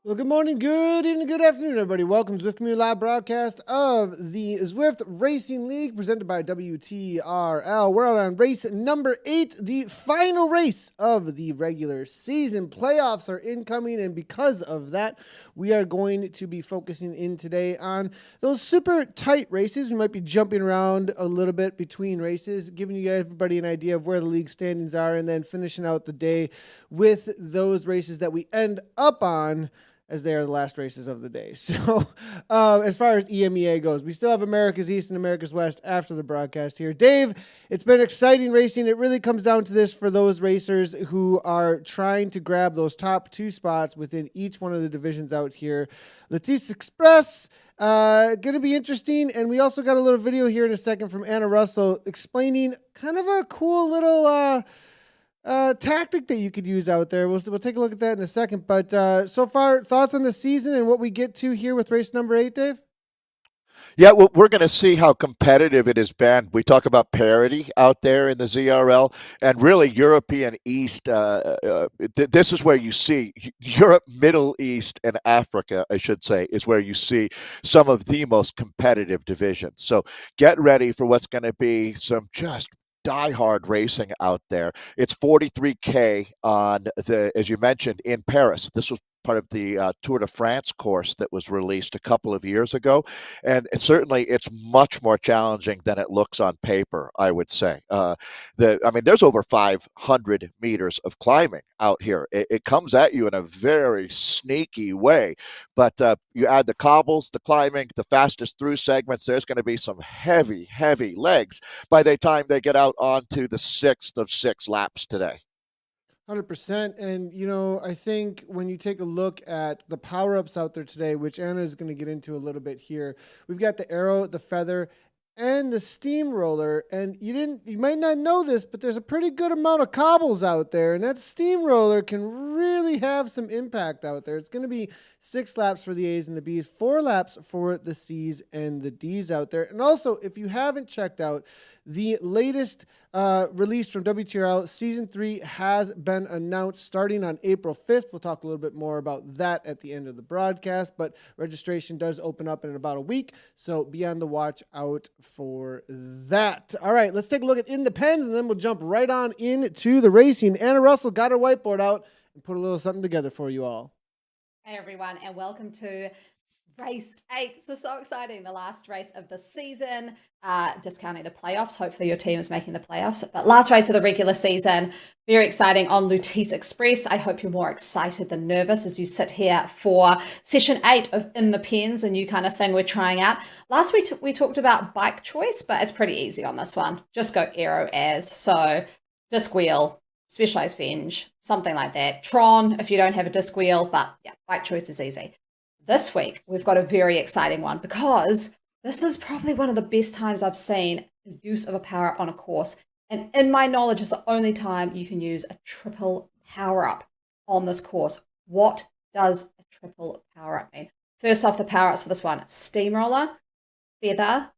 Well, good morning, good evening, good afternoon, everybody. Welcome to Zwift Community Live broadcast of the Zwift Racing League presented by WTRL. We're out on race number 8, the final race of the regular season. Playoffs are incoming, and because of that, we are going to be focusing in today on those super tight races. We might be jumping around a little bit between races, giving you everybody an idea of where the league standings are, and then finishing out the day with those races that we end up on as they are the last races of the day. So as far as EMEA goes, we still have America's East and America's West after the broadcast here. Dave, it's been exciting racing. It really comes down to this for those racers who are trying to grab those top 2 spots within each one of the divisions out here. Latisse Express, going to be interesting. And we also got a little video here in a second from Anna Russell explaining kind of a cool little tactic that you could use out there. We'll take a look at that in a second. But so far, thoughts on the season and what we get to here with race number 8, Dave? Yeah, well, we're going to see how competitive it has been. We talk about parity out there in the ZRL, and really European East. This is where you see Europe, Middle East, and Africa, I should say, is where you see some of the most competitive divisions. So get ready for what's going to be some just diehard racing out there. It's 43K on as you mentioned, in Paris. This was part of the Tour de France course that was released a couple of years ago. And certainly it's much more challenging than it looks on paper, I would say. There's over 500 meters of climbing out here. It comes at you in a very sneaky way. But you add the cobbles, the climbing, the fastest through segments, there's going to be some heavy, heavy legs by the time they get out onto the 6th of 6 laps today. 100%. And, I think when you take a look at the power-ups out there today, which Anna is going to get into a little bit here, we've got the Arrow, the Feather, and the Steamroller. And you might not know this, but there's a pretty good amount of cobbles out there, and that Steamroller can really have some impact out there. It's going to be 6 laps for the A's and the B's, 4 laps for the C's and the D's out there. And also, if you haven't checked out the latest release from WTRL, Season 3 has been announced starting on April 5th. We'll talk a little bit more about that at the end of the broadcast, but registration does open up in about a week, so be on the watch out for that. All right, let's take a look at In the Pens, and then we'll jump right on into the racing. Anna Russell got her whiteboard out and put a little something together for you all. Hey everyone, and welcome to race 8. So exciting, the last race of the season, discounting the playoffs. Hopefully your team is making the playoffs, but last race of the regular season. Very exciting on Latisse Express. I hope you're more excited than nervous as you sit here for session 8 of In the Pens, a new kind of thing we're trying out. Last week we talked about bike choice, but it's pretty easy on this one. Just go aero as, so disc wheel, Specialized Venge, something like that. Tron if you don't have a disc wheel, but yeah, bike choice is easy. This week, we've got a very exciting one because this is probably one of the best times I've seen the use of a power-up on a course. And in my knowledge, it's the only time you can use a triple power-up on this course. What does a triple power-up mean? First off, the power-ups for this one: Steamroller, Feather,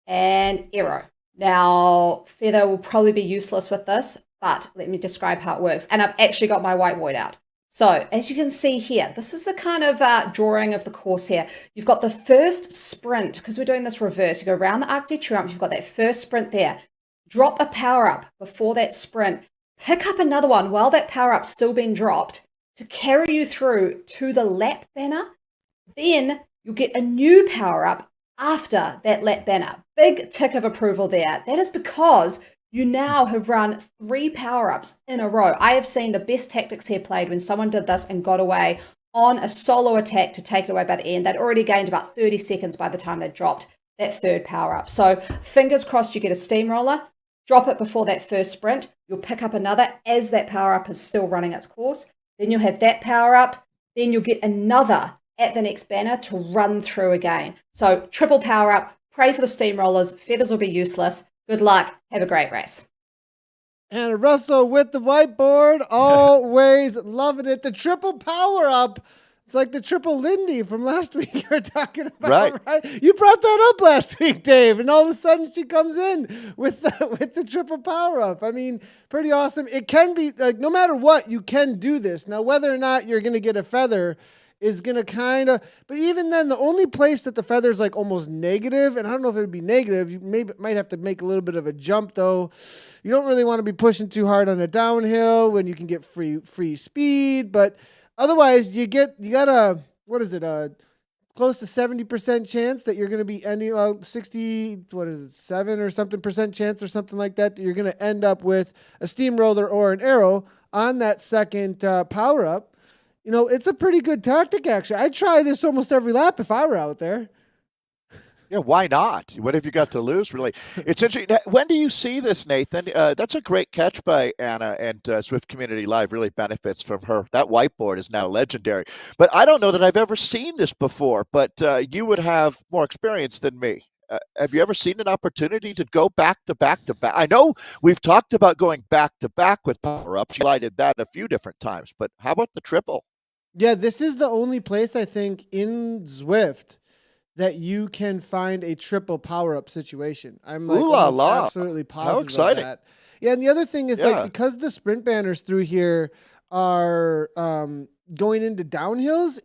and Arrow. Now, Feather will probably be useless with this, but let me describe how it works. And I've actually got my whiteboard out. So as you can see here, this is a kind of drawing of the course here. You've got the first sprint, because we're doing this reverse. You go around the Arc de Triomphe, you've got that first sprint there. Drop a power-up before that sprint. Pick up another one while that power-up's still being dropped to carry you through to the lap banner. Then you'll get a new power-up after that lap banner. Big tick of approval there. That is because you now have run 3 power-ups in a row. I have seen the best tactics here played when someone did this and got away on a solo attack to take it away by the end. They'd already gained about 30 seconds by the time they dropped that 3rd power-up. So fingers crossed you get a Steamroller, drop it before that first sprint. You'll pick up another as that power-up is still running its course. Then you'll have that power-up. Then you'll get another at the next banner to run through again. So triple power-up, pray for the Steamrollers. Feathers will be useless. Good luck. Have a great race. And Russell with the whiteboard, always loving it. The triple power up. It's like the triple Lindy from last week you were talking about, right? You brought that up last week, Dave, and all of a sudden she comes in with the triple power up. I mean, pretty awesome. It can be like no matter what, you can do this. Now, whether or not you're going to get a feather is going to kind of, but even then, the only place that the feather's like almost negative, and I don't know if it would be negative, you might have to make a little bit of a jump though. You don't really want to be pushing too hard on a downhill when you can get free speed, but otherwise you got a, what is it, close to 70% chance that you're going to be ending 60, what is it, 7 or something percent chance or something like that you're going to end up with a steamroller or an arrow on that second power up. It's a pretty good tactic, actually. I'd try this almost every lap if I were out there. Yeah, why not? What have you got to lose, really? It's interesting. When do you see this, Nathan? That's a great catch by Anna, and Zwift Community Live really benefits from her. That whiteboard is now legendary. But I don't know that I've ever seen this before, but you would have more experience than me. Have you ever seen an opportunity to go back to back to back? I know we've talked about going back to back with power-ups. You did that a few different times, but how about the triple? Yeah, this is the only place, I think, in Zwift that you can find a triple power-up situation. I'm like absolutely positive of that. Yeah, and the other thing is like because the sprint banners through here are going into downhills,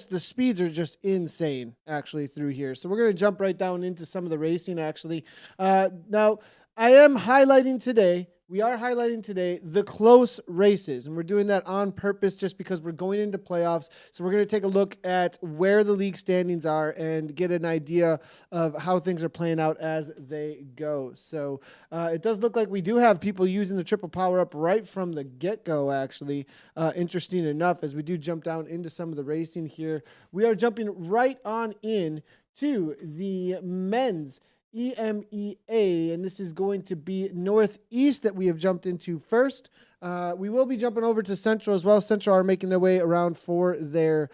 the speeds are just insane actually through here. So we're going to jump right down into some of the racing actually. Now, we are highlighting today the close races, and we're doing that on purpose just because we're going into playoffs. So we're going to take a look at where the league standings are and get an idea of how things are playing out as they go. So it does look like we do have people using the triple power up right from the get-go, actually. Interesting enough, as we do jump down into some of the racing here, we are jumping right on in to the men's EMEA, and this is going to be Northeast that we have jumped into first. We will be jumping over to Central as well. Central are making their way around for their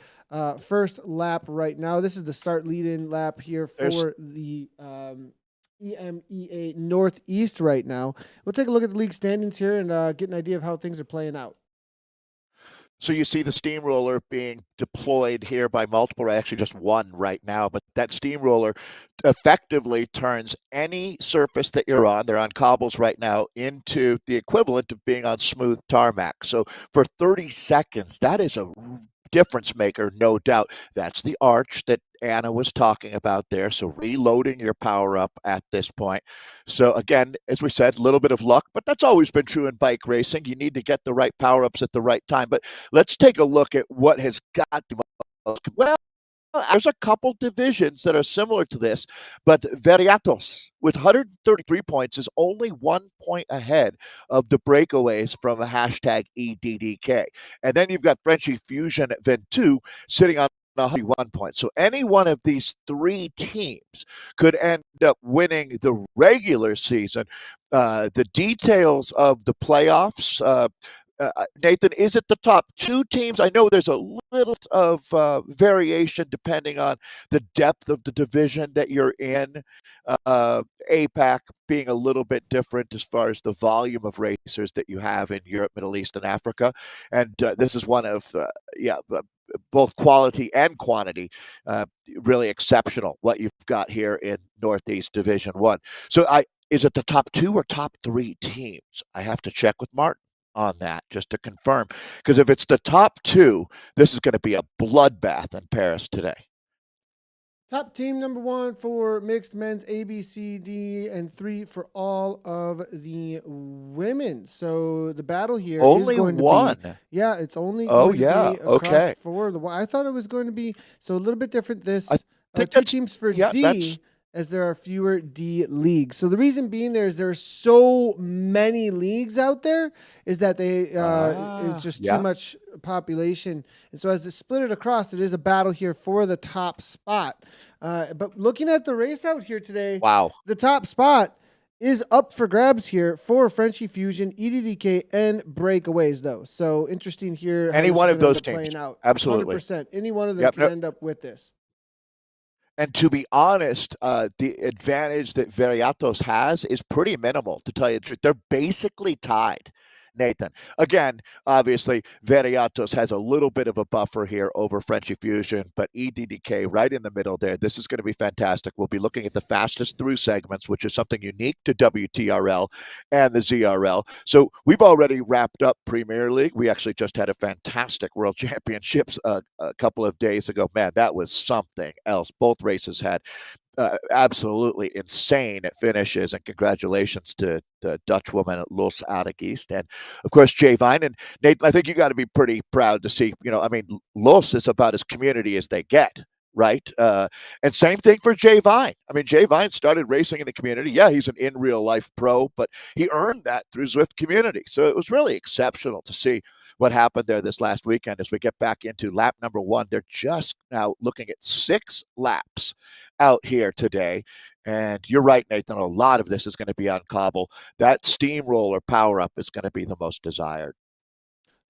first lap right now. This is the start lead-in lap here for the EMEA Northeast right now. We'll take a look at the league standings here and get an idea of how things are playing out. So you see the steamroller being deployed here by multiple, actually just one right now, but that steamroller effectively turns any surface that you're on, they're on cobbles right now, into the equivalent of being on smooth tarmac. So for 30 seconds, that is a difference maker, no doubt. That's the arch that Anna was talking about there. So reloading your power up at this point. So again, as we said, a little bit of luck, but that's always been true in bike racing. You need to get the right power ups at the right time. But let's take a look at what has got the most. Well, there's a couple divisions that are similar to this, but Veriatos with 133 points is only 1 point ahead of the breakaways from a hashtag EDDK. And then you've got Frenchy Fusion Ventu sitting on 101 points. So any one of these three teams could end up winning the regular season. The details of the playoffs, Nathan, is it the top two teams? I know there's a little of variation depending on the depth of the division that you're in. APAC being a little bit different as far as the volume of racers that you have in Europe, Middle East, and Africa. And this is one of, both quality and quantity, really exceptional what you've got here in Northeast Division 1. So is it the top two or top three teams? I have to check with Martin on that just to confirm, because if it's the top two, this is going to be a bloodbath in Paris today. Top team number 1 for mixed men's A, B, C, D, and 3 for all of the women. So the battle here only is going one. To be, yeah, it's only going to be across for the one. I thought it was going to be a little bit different. This two teams for D, as there are fewer D leagues. So the reason being there's so many leagues out there is that it's just too much population. And so as it's split it across, it is a battle here for the top spot. But looking at the race out here today, the top spot is up for grabs here for Frenchy Fusion, EDDK, and Breakaways, though. So interesting here. Any one of those teams. Out. Absolutely. 100%. Any one of them can end up with this. And to be honest, the advantage that Veriatos has is pretty minimal, to tell you the truth. They're basically tied. Nathan. Again, obviously, Veriatos has a little bit of a buffer here over Frenchy Fusion, but EDDK right in the middle there. This is going to be fantastic. We'll be looking at the fastest through segments, which is something unique to WTRL and the ZRL. So we've already wrapped up Premier League. We actually just had a fantastic World Championships a couple of days ago. Man, that was something else. Both races had absolutely insane finishes, and congratulations to the Dutch woman Los Adegeest, and of course Jay Vine. And Nate, I think you got to be pretty proud to see, I mean, Los is about as community as they get, right? And same thing for Jay Vine. I mean, Jay Vine started racing in the community. Yeah, he's an in real life pro, but he earned that through Zwift community. So it was really exceptional to see what happened there this last weekend as we get back into lap number 1. They're just now looking at 6 laps out here today. And you're right, Nathan, a lot of this is going to be on cobble. That steamroller power up is going to be the most desired.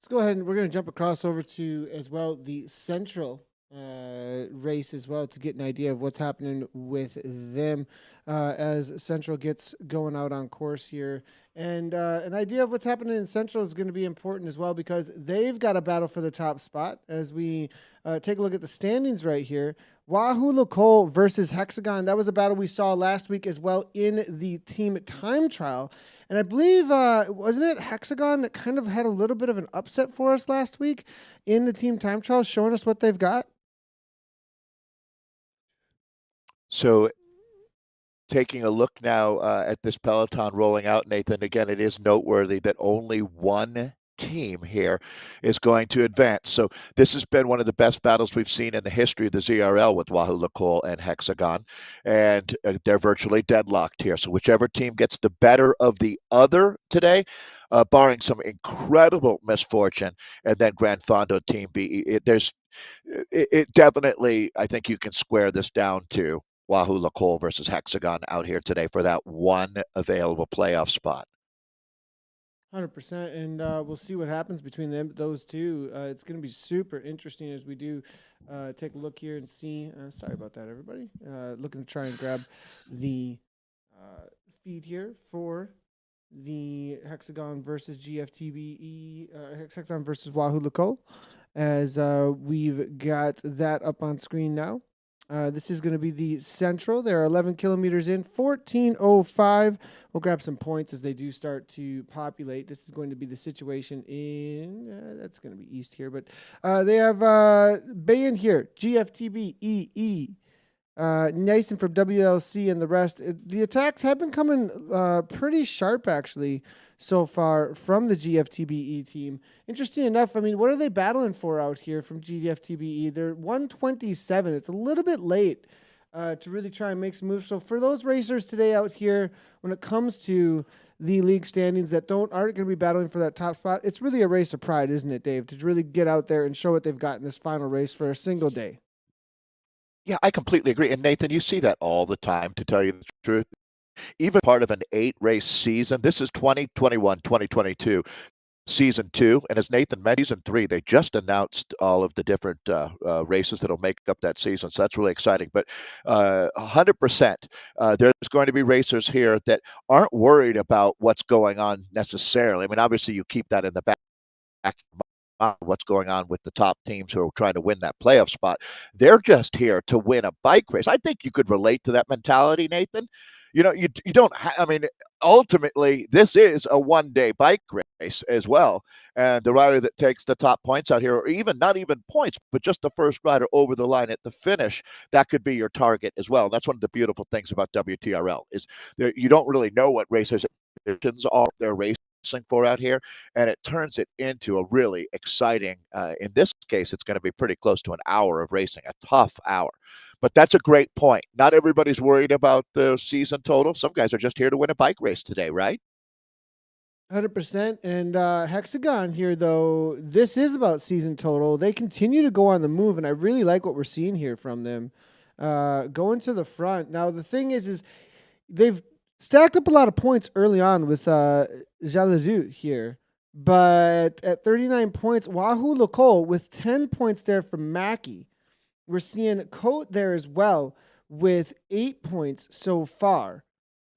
Let's go ahead and we're going to jump across over to as well the Central race as well to get an idea of what's happening with them as Central gets going out on course here. And an idea of what's happening in Central is going to be important as well because they've got a battle for the top spot as we take a look at the standings right here. Wahoo Lacole versus Hexagon. That was a battle we saw last week as well in the team time trial. And I believe, wasn't it Hexagon that kind of had a little bit of an upset for us last week in the team time trial, showing us what they've got? So taking a look now at this peloton rolling out, Nathan, again, it is noteworthy that only one team here is going to advance. So this has been one of the best battles we've seen in the history of the ZRL with Wahoo Lacole and Hexagon, and they're virtually deadlocked here. So whichever team gets the better of the other today, barring some incredible misfortune, and then Gran Fondo Team B, it definitely, I think you can square this down to Wahoo Lacole versus Hexagon out here today for that one available playoff spot. 100%, and we'll see what happens between those two. It's going to be super interesting as we do take a look here and see. Sorry about that, everybody. Looking to try and grab the feed here for the Hexagon versus GFTBE, Hexagon versus Wahoo Lacole, as we've got that up on screen now. This is going to be the Central. They're 11 kilometers in, 14:05. We'll grab some points as they do start to populate. This is going to be the situation in, that's going to be East here, but they have Bayan here, GFTB, EE, Nyson from WLC, and the rest. The attacks have been coming pretty sharp, actually, so far from the GFTBE team. Interesting enough, I mean, what are they battling for out here from GFTBE? They're 127. It's a little bit late to really try and make some moves. So for those racers today out here, when it comes to the league standings that aren't going to be battling for that top spot, it's really a race of pride, isn't it, Dave, to really get out there and show what they've got in this final race for a single day. Yeah, I completely agree. And Nathan, you see that all the time, to tell you the truth. Even part of an 8-race season, this is 2021, 2022, season 2. And as Nathan mentioned, season 3, they just announced all of the different races that'll make up that season. So that's really exciting. But 100%, there's going to be racers here that aren't worried about what's going on necessarily. I mean, obviously, you keep that in the back what's going on with the top teams who are trying to win that playoff spot. They're just here to win a bike race. I think you could relate to that mentality, Nathan. You don't I mean, ultimately, this is a one-day bike race as well. And the rider that takes the top points out here, or even not even points, but just the first rider over the line at the finish, that could be your target as well. That's one of the beautiful things about WTRL is you don't really know what racers are they're racing for out here, and it turns it into a really exciting, in this case, it's going to be pretty close to an hour of racing, a tough hour. But that's a great point. Not everybody's worried about the season total. Some guys are just here to win a bike race today, right? 100%. And Hexagon here, though, this is about season total. They continue to go on the move, and I really like what we're seeing here from them going to the front. Now, the thing is they've stacked up a lot of points early on with Jaladu here. But at 39 points, Wahoo Lacole with 10 points there from Mackie. We're seeing Cote there as well with 8 points so far.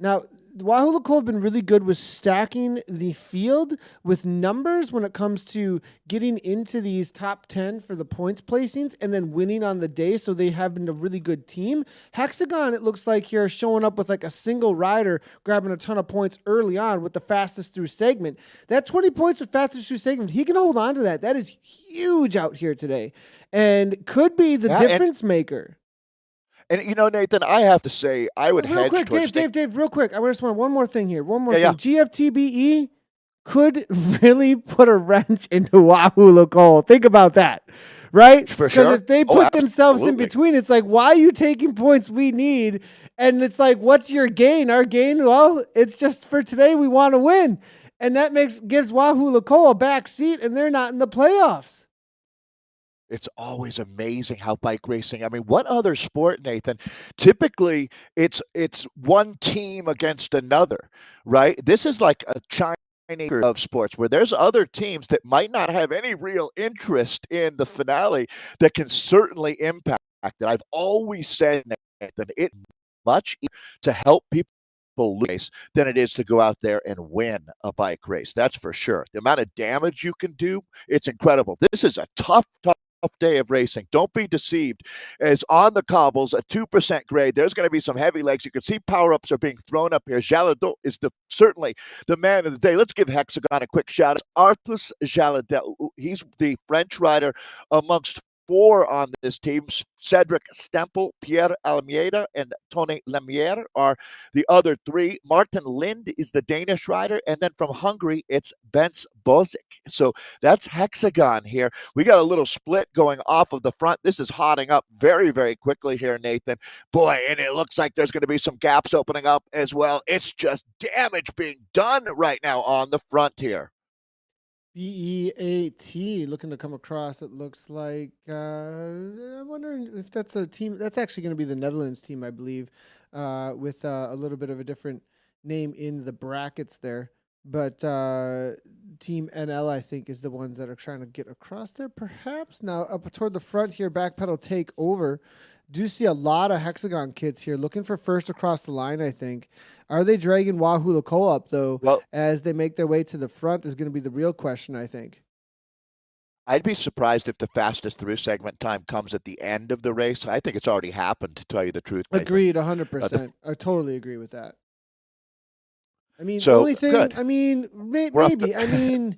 Now, Wahoo Lacole have been really good with stacking the field with numbers when it comes to getting into these top 10 for the points placings and then winning on the day. So they have been a really good team. Hexagon, it looks like here, showing up with like a single rider, grabbing a ton of points early on with the fastest through segment. That 20 points with fastest through segment, he can hold on to that. That is huge out here today and could be the difference maker. And, Nathan, I have to say, I would real hedge quick, towards Dave, real quick. I just want one more thing here. One more thing. Yeah. GFTBE could really put a wrench into Wahoo Lacole. Think about that, right? For sure. Because if they put themselves in between, it's like, why are you taking points we need? And it's like, what's your gain? Our gain? Well, it's just for today. We want to win. And that gives Wahoo Lacole a back seat, and they're not in the playoffs. It's always amazing how bike racing. I mean, what other sport, Nathan? Typically, it's one team against another, right? This is like a China of sports where there's other teams that might not have any real interest in the finale that can certainly impact it. I've always said, Nathan, it's much easier to help people race than it is to go out there and win a bike race. That's for sure. The amount of damage you can do, it's incredible. This is a tough day of racing. Don't be deceived. As on the cobbles, a 2% grade, there's going to be some heavy legs. You can see power-ups are being thrown up here. Jalado is certainly the man of the day. Let's give Hexagon a quick shout out. Artus Jalado, he's the French rider amongst 4 on this team. Cedric Stempel, Pierre Almeida, and Tony Lemiere are the other 3. Martin Lind is the Danish rider. And then from Hungary, it's Bence Bozic. So that's Hexagon here. We got a little split going off of the front. This is hotting up very, very quickly here, Nathan. Boy, and it looks like there's going to be some gaps opening up as well. It's just damage being done right now on the front here. BEAT looking to come across. It looks like I'm wondering if that's a team. That's actually going to be the Netherlands team, I believe, with a little bit of a different name in the brackets there. But Team NL, I think, is the ones that are trying to get across there. Perhaps now up toward the front here, back pedal take over. Do see a lot of Hexagon kids here looking for first across the line, I think. Are they dragging Wahoo Lacole up, though, as they make their way to the front is going to be the real question, I think. I'd be surprised if the fastest through segment time comes at the end of the race. I think it's already happened, to tell you the truth. Agreed, 100%. I totally agree with that. I mean, so, the only thing, good. I mean, maybe, I mean,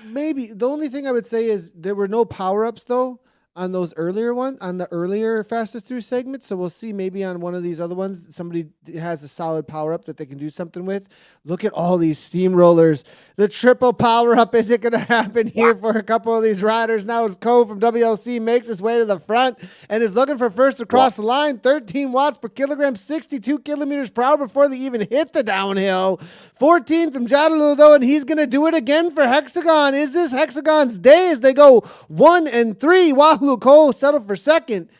maybe the only thing I would say is there were no power-ups, though, on those earlier ones, on the earlier fastest through segment. So we'll see maybe on one of these other ones, somebody has a solid power up that they can do something with. Look at all these steamrollers. The triple power up. Is it going to happen here for a couple of these riders? Now as Cole from WLC makes his way to the front and is looking for first across the line. 13 watts per kilogram, 62 kilometers per hour before they even hit the downhill. 14 from Jadalu, though, and he's going to do it again for Hexagon. Is this Hexagon's day as they go 1 and 3? Wahoo Lacole settled for second.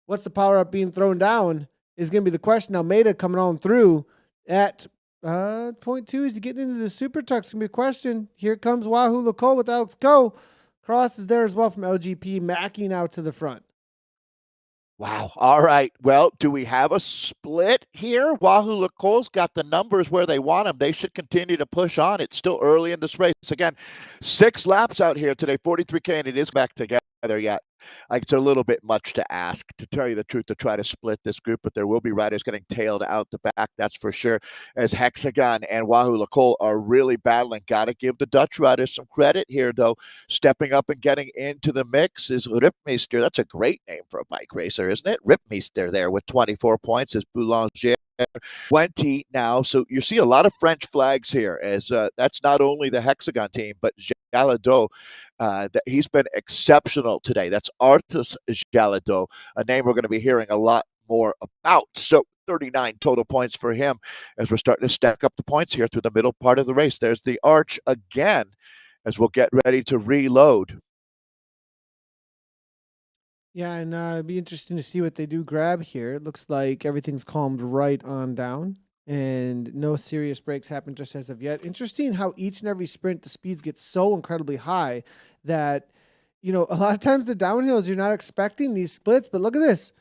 What's the power up being thrown down is going to be the question. Almeida coming on through at 0.2. Is he getting into the super tuck? It's going to be a question. Here comes Wahoo Lacole with Alex Coe. Cross is there as well from LGP. Mackie now to the front. Wow. All right. Well, do we have a split here? Wahoo Lacole's got the numbers where they want them. They should continue to push on. It's still early in this race. Again, 6 laps out here today, 43K, and it is back together yet. It's a little bit much to ask, to tell you the truth, to try to split this group, but there will be riders getting tailed out the back, that's for sure, as Hexagon and Wahoo Lacole are really battling. Got to give the Dutch riders some credit here, though. Stepping up and getting into the mix is Ripmeester. That's a great name for a bike racer, isn't it? Ripmeester there with 24 points is Boulanger. 20 now. So you see a lot of French flags here, as that's not only the Hexagon team, but Jalado. That he's been exceptional today. That's Artus Jalado, a name we're going to be hearing a lot more about. So 39 total points for him as we're starting to stack up the points here through the middle part of the race. There's the arch again as we'll get ready to reload. Yeah, and it'd be interesting to see what they do grab here. It looks like everything's calmed right on down, and no serious breaks happen just as of yet. Interesting how each and every sprint, the speeds get so incredibly high that, a lot of times the downhills, you're not expecting these splits, but look at this.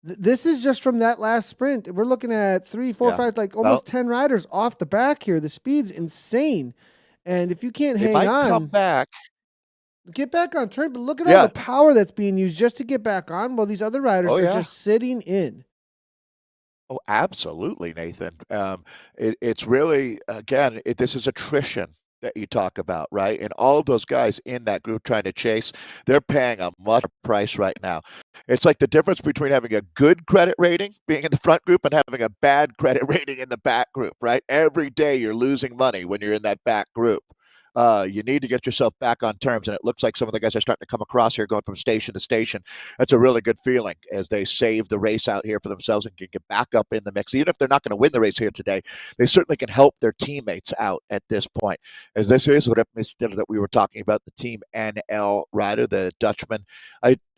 This is just from that last sprint. We're looking at 3, 4, Yeah. 5, like Well, almost 10 riders off the back here. The speed's insane. And if you can't they hang might come on, back. get back on turn. But look at all Yeah. the power that's being used just to get back on while these other riders Oh, are yeah. just sitting in. Oh, absolutely, Nathan. It's really, again, this is attrition that you talk about, right? And all of those guys in that group trying to chase, they're paying a much price right now. It's like the difference between having a good credit rating, being in the front group, and having a bad credit rating in the back group, right? Every day you're losing money when you're in that back group. You need to get yourself back on terms, and it looks like some of the guys are starting to come across here, going from station to station. That's a really good feeling as they save the race out here for themselves and can get back up in the mix. Even if they're not going to win the race here today, they certainly can help their teammates out at this point. As this is what that we were talking about, the Team NL rider, the Dutchman,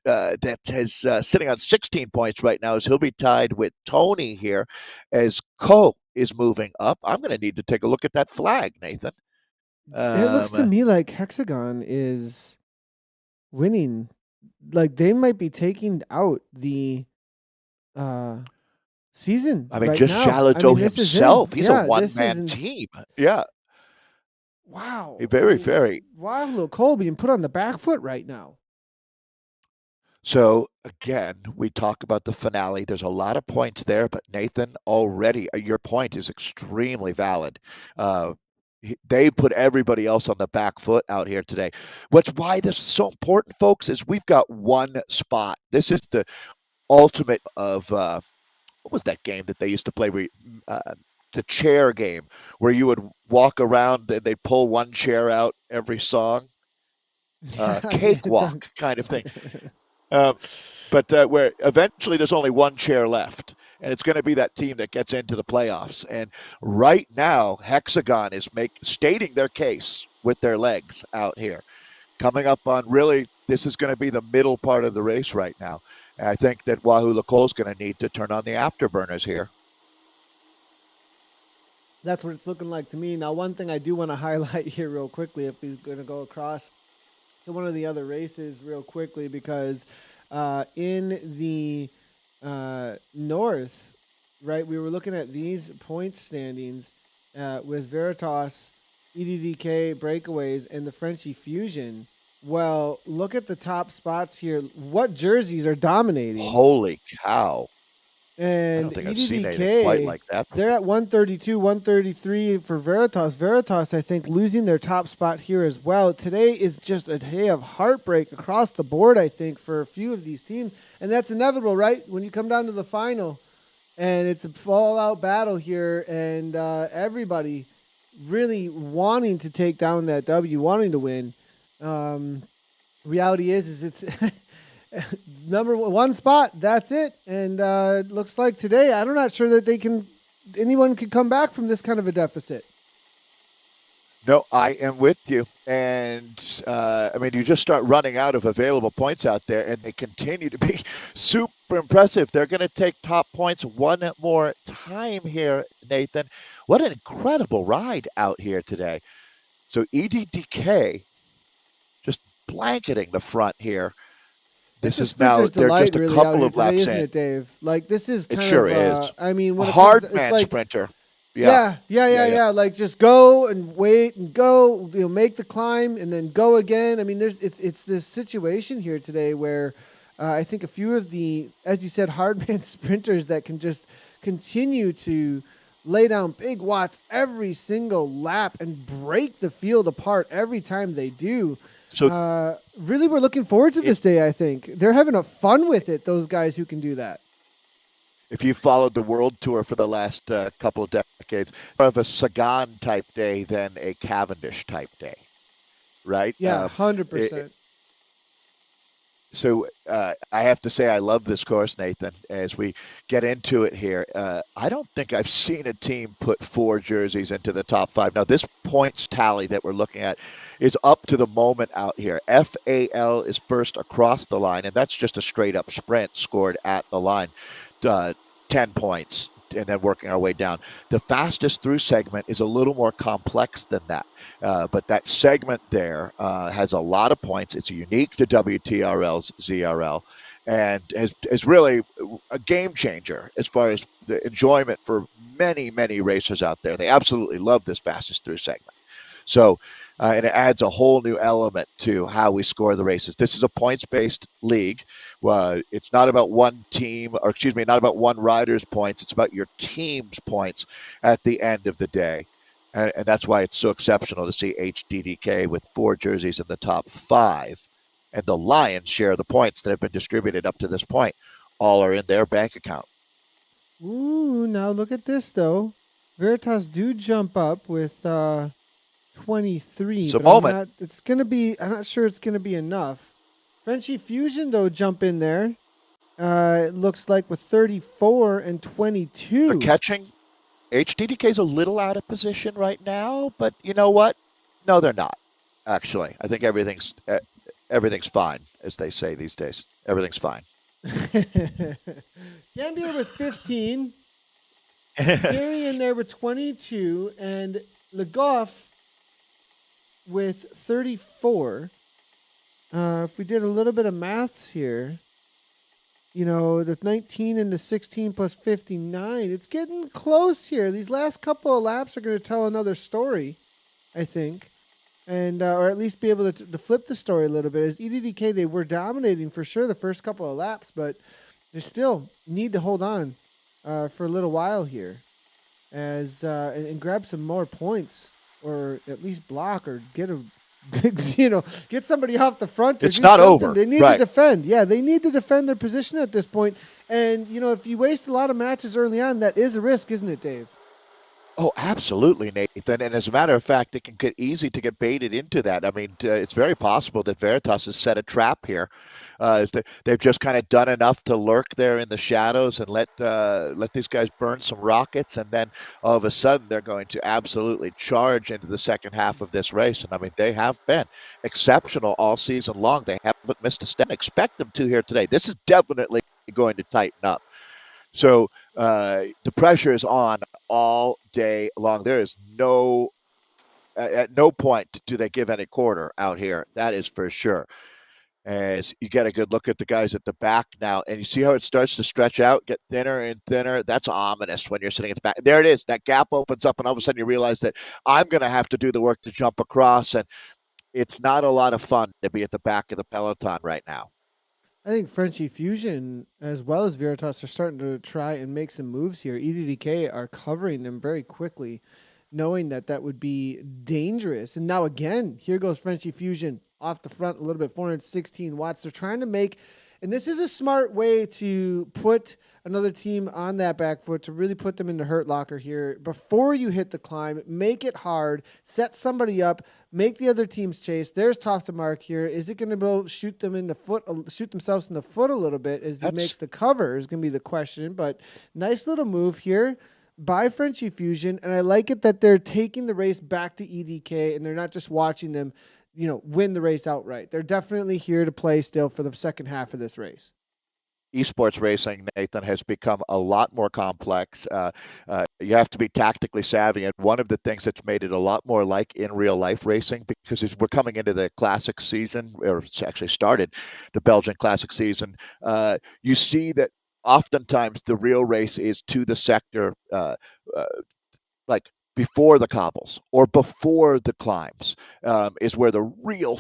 that is sitting on 16 points right now, as he'll be tied with Tony here, as Co is moving up. I'm going to need to take a look at that flag, Nathan. It looks to me like Hexagon is winning. Like they might be taking out the season. I mean, right just now. Shalato this is himself. him. He's Yeah, a this one-man is team. Yeah. Wow. Very. Wow, little Cole being put on the back foot right now. So, again, we talk about the finale. There's a lot of points there, but Nathan, already, your point is extremely valid. They put everybody else on the back foot out here today. Why this is so important, folks, is we've got one spot. This is the ultimate of what was that game that they used to play? The chair game, where you would walk around and they pull one chair out every song. Cakewalk kind of thing. But where eventually there's only one chair left, and it's going to be that team that gets into the playoffs. And right now, Hexagon is stating their case with their legs out here. Coming up on really, this is going to be the middle part of the race right now. And I think that Wahoo Lacole's going to need to turn on the afterburners here. That's what it's looking like to me. Now, one thing I do want to highlight here real quickly, if he's going to go across to one of the other races real quickly, because in the north, right, we were looking at these point standings with Veritas, EDDK, Breakaways, and the Frenchie Fusion. Well, look at the top spots here. What jerseys are dominating? Holy cow. And I don't think I've seen anything quite like that before. They're at 132, 133 for Veritas. Veritas, I think, losing their top spot here as well. Today is just a day of heartbreak across the board, I think, for a few of these teams. And that's inevitable, right? When you come down to the final and it's a fallout battle here, and everybody really wanting to take down that W, wanting to win. Reality is it's number one spot. That's it. And it looks like today, I'm not sure that anyone can come back from this kind of a deficit. No, I am with you. And, I mean, you just start running out of available points out there, and they continue to be super impressive. They're going to take top points one more time here, Nathan. What an incredible ride out here today. So EDDK just blanketing the front here. This is now, they're just a couple of laps in. Isn't it, Dave? Like, this is kind it sure of, is. I mean, when hard it's man like, sprinter. Yeah. Like, just go and wait and go, make the climb and then go again. I mean, it's this situation here today where I think a few of the, as you said, hard man sprinters that can just continue to lay down big watts every single lap and break the field apart every time they do. So really, we're looking forward to this day, I think. They're having a fun with it, those guys who can do that. If you followed the World Tour for the last couple of decades, more of a Sagan type day than a Cavendish type day, right? Yeah, 100%. So I have to say I love this course, Nathan, as we get into it here. I don't think I've seen a team put 4 jerseys into the top 5. Now, this points tally that we're looking at is up to the moment out here. FAL is first across the line, and that's just a straight-up sprint scored at the line. 10 points. then working our way down. The fastest through segment is a little more complex than that. But that segment there has a lot of points. It's unique to WTRL's ZRL and is really a game changer as far as the enjoyment for many, many racers out there. They absolutely love this fastest through segment. So, and it adds a whole new element to how we score the races. This is a points-based league. It's not about one team, or excuse me, not about one rider's points. It's about your team's points at the end of the day. And that's why it's so exceptional to see HDDK with 4 jerseys in the top 5. And the Lions share the points that have been distributed up to this point. All are in their bank account. Ooh, now look at this, though. Veritas do jump up with 23. It's a but moment. I'm not sure it's going to be enough. Frenchie Fusion, though, jump in there. It looks like with 34 and 22. They're catching. HDDK is a little out of position right now, but you know what? No, they're not. Actually, I think everything's fine, as they say these days. Everything's fine. Gambier with 15. Gary in there with 22, and Le Goff with 34. If we did a little bit of maths here, the 19 and the 16 plus 59, it's getting close here. These last couple of laps are going to tell another story, I think, and or at least be able to flip the story a little bit. As EDDK, they were dominating for sure the first couple of laps, but they still need to hold on for a little while here, and grab some more points, or at least block or get a. Get somebody off the front. It's not over. They need to defend. Yeah, they need to defend their position at this point. And, if you waste a lot of matches early on, that is a risk, isn't it, Dave? Oh, absolutely, Nathan. And as a matter of fact, it can get easy to get baited into that. I mean, it's very possible that Veritas has set a trap here. They've just kind of done enough to lurk there in the shadows and let these guys burn some rockets, and then all of a sudden they're going to absolutely charge into the second half of this race. And I mean, they have been exceptional all season long. They haven't missed a step. Expect them to here today. This is definitely going to tighten up. So the pressure is on all day long. There is at no point do they give any quarter out here. That is for sure. As you get a good look at the guys at the back now, and you see how it starts to stretch out, get thinner and thinner. That's ominous when you're sitting at the back. There it is. That gap opens up, and all of a sudden you realize that I'm going to have to do the work to jump across, and it's not a lot of fun to be at the back of the peloton right now. I think Frenchie Fusion, as well as Veritas, are starting to try and make some moves here. EDDK are covering them very quickly, knowing that would be dangerous. And now again, here goes Frenchie Fusion off the front a little bit, 416 watts. They're trying to make, and this is a smart way to put another team on that back foot, to really put them in the hurt locker here. Before you hit the climb, make it hard, set somebody up, make the other teams chase. There's Tough the Mark here. Is it going to go shoot themselves in the foot a little bit as he makes the cover is going to be the question. But nice little move here by Frenchie Fusion, and I like it that they're taking the race back to EDK, and they're not just watching them, win the race outright. They're definitely here to play still for the second half of this race. Esports racing, Nathan, has become a lot more complex. You have to be tactically savvy, and one of the things that's made it a lot more like in real life racing, because as we're coming into the classic season, or it's actually started the Belgian classic season, you see that oftentimes the real race is to the sector, like before the cobbles or before the climbs, is where the real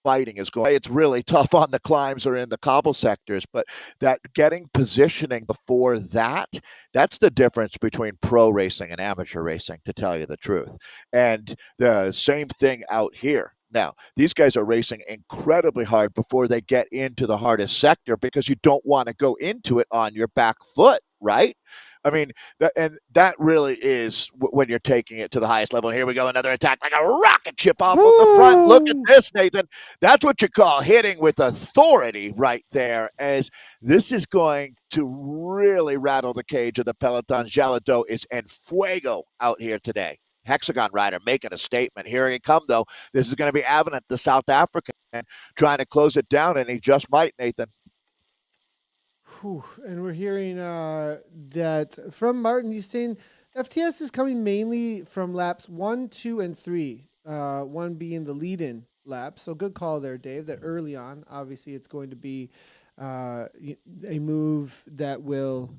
fighting is going. It's really tough on the climbs or in the cobble sectors, but that getting positioning before that's the difference between pro racing and amateur racing, to tell you the truth. And the same thing out here. Now, these guys are racing incredibly hard before they get into the hardest sector, because you don't want to go into it on your back foot, right? I mean, that really is when you're taking it to the highest level. And here we go, another attack like a rocket ship off of the front. Look at this, Nathan. That's what you call hitting with authority right there, as this is going to really rattle the cage of the peloton. Jalado is en fuego out here today. Hexagon rider making a statement. Here he come, though. This is going to be Avenant, the South African, trying to close it down, and he just might, Nathan. And we're hearing that from Martin. He's saying FTS is coming mainly from laps 1, 2, and 3. 1 being the lead-in lap. So good call there, Dave. That early on, obviously, it's going to be a move that will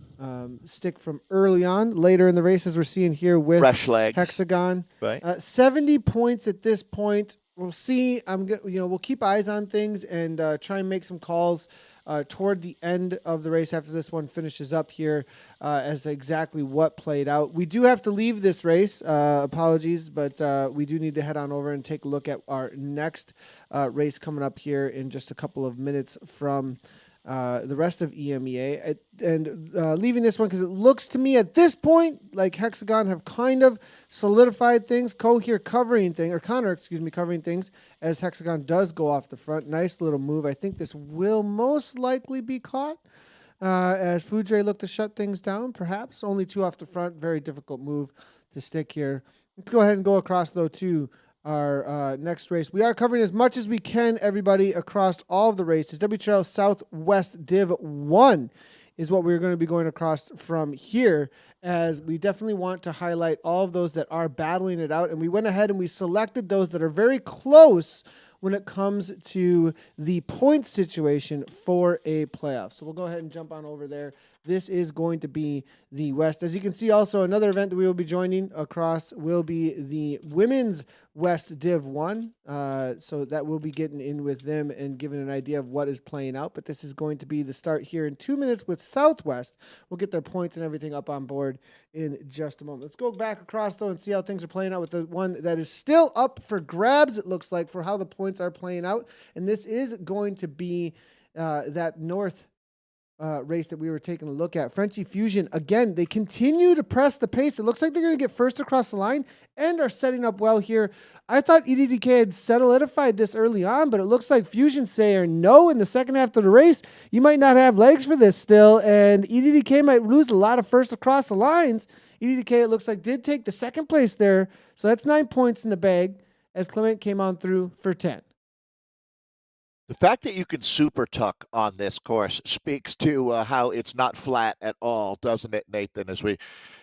stick from early on. Later in the race, as we're seeing here with fresh legs. Hexagon, right? 70 points at this point. We'll see. We'll keep eyes on things and try and make some calls toward the end of the race after this one finishes up here as exactly what played out. We do have to leave this race. Apologies, but we do need to head on over and take a look at our next race coming up here in just a couple of minutes from the rest of EMEA. Leaving this one because it looks to me at this point like Hexagon have kind of solidified things. Connor covering things as Hexagon does go off the front. Nice little move. I think this will most likely be caught as Foudre looked to shut things down, perhaps. Only 2 off the front. Very difficult move to stick here. Let's go ahead and go across, though, to our next race. We are covering as much as we can, everybody, across all of the races. WTRL Southwest Div 1 is what we're going to be going across from here, as we definitely want to highlight all of those that are battling it out. And we went ahead and we selected those that are very close when it comes to the point situation for a playoff. So we'll go ahead and jump on over there. This is going to be the West. As you can see, also another event that we will be joining across will be the Women's West Div 1. So that will be getting in with them and giving an idea of what is playing out. But this is going to be the start here in 2 minutes with Southwest. We'll get their points and everything up on board in just a moment. Let's go back across, though, and see how things are playing out with the one that is still up for grabs, it looks like, for how the points are playing out. And this is going to be that North race that we were taking a look at. Frenchie Fusion, again, they continue to press the pace. It looks like they're going to get first across the line and are setting up well here. I thought EDDK had solidified this early on, but it looks like Fusion say no in the second half of the race. You might not have legs for this still, and EDDK might lose a lot of first across the lines. EDDK, it looks like, did take the second place there, so that's 9 points in the bag as Clement came on through for 10. The fact that you can super tuck on this course speaks to how it's not flat at all, doesn't it, Nathan? As we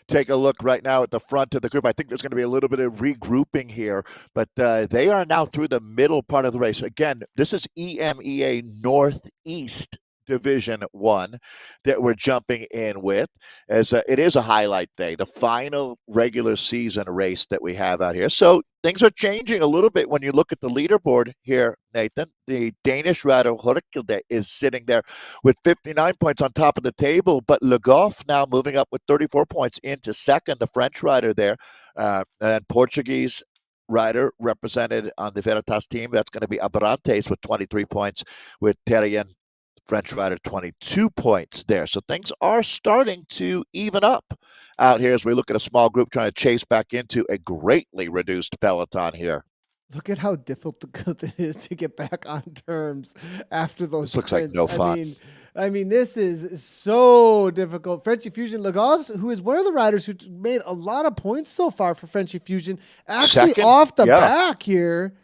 take a look right now at the front of the group, I think there's going to be a little bit of regrouping here, but they are now through the middle part of the race. Again, this is EMEA Northeast Division 1 that we're jumping in with, as it is a highlight day, the final regular season race that we have out here. So things are changing a little bit when you look at the leaderboard here, Nathan. The Danish rider Horkilde is sitting there with 59 points on top of the table, but Le Goff now moving up with 34 points into second, the French rider there, and Portuguese rider represented on the Veritas team. That's going to be Abrantes with 23 points, with Terrien, French rider, 22 points there. So things are starting to even up out here as we look at a small group trying to chase back into a greatly reduced peloton here. Look at how difficult it is to get back on terms after those. This looks like no fun. I mean, this is so difficult. Frenchie Fusion, Lagos, who is one of the riders who made a lot of points so far for Frenchie Fusion, actually second, off the back here.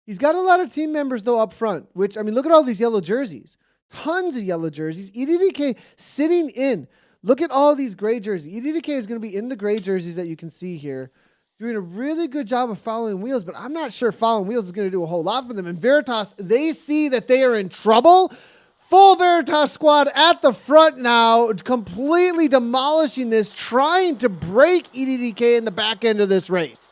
He's got a lot of team members, though, up front, which, I mean, look at all these yellow jerseys. Tons of yellow jerseys. EDDK sitting in. Look at all these gray jerseys. EDDK is going to be in the gray jerseys that you can see here, doing a really good job of following Wheels, but I'm not sure following Wheels is going to do a whole lot for them. And Veritas, they see that they are in trouble. Full Veritas squad at the front now, completely demolishing this, trying to break EDDK in the back end of this race.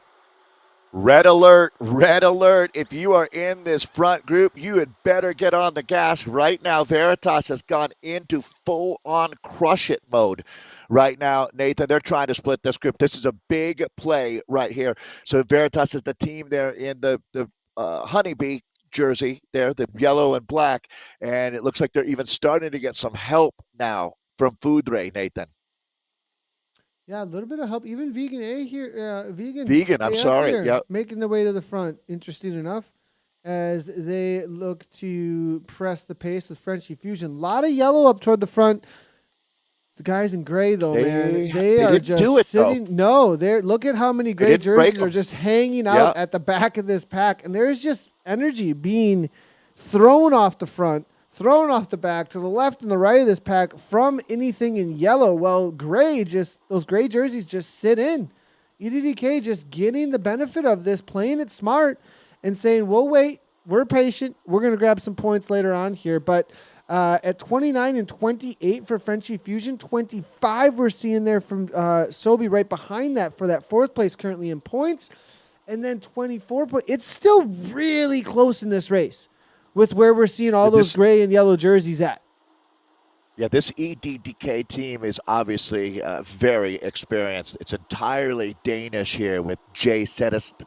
Red alert, red alert. If you are in this front group, you had better get on the gas right now. Veritas has gone into full-on crush-it mode right now, Nathan. They're trying to split this group. This is a big play right here. So Veritas is the team there in the honeybee jersey there, the yellow and black, and it looks like they're even starting to get some help now from Foudre, Nathan. Yeah, a little bit of help. Even Vegan A here. Vegan, I'm sorry. Yeah, making the way to the front. Interesting enough, as they look to press the pace with Frenchie Fusion. A lot of yellow up toward the front. The guys in gray, though, man, they are just sitting. Though. No, look at how many gray jerseys are just hanging out at the back of this pack, and there's just energy being thrown off the front. thrown off the back to the left and the right of this pack from anything in yellow. Well, those gray jerseys just sit in. EDDK just getting the benefit of this, playing it smart and saying, we'll wait. We're patient. We're going to grab some points later on here. But at 29 and 28 for Frenchie Fusion, 25 we're seeing there from Sobi right behind that for that fourth place currently in points. And then 24 points. It's still really close in this race with where we're seeing all those gray and yellow jerseys at. Yeah, this EDDK team is obviously very experienced. It's entirely Danish here with Jay Sedest,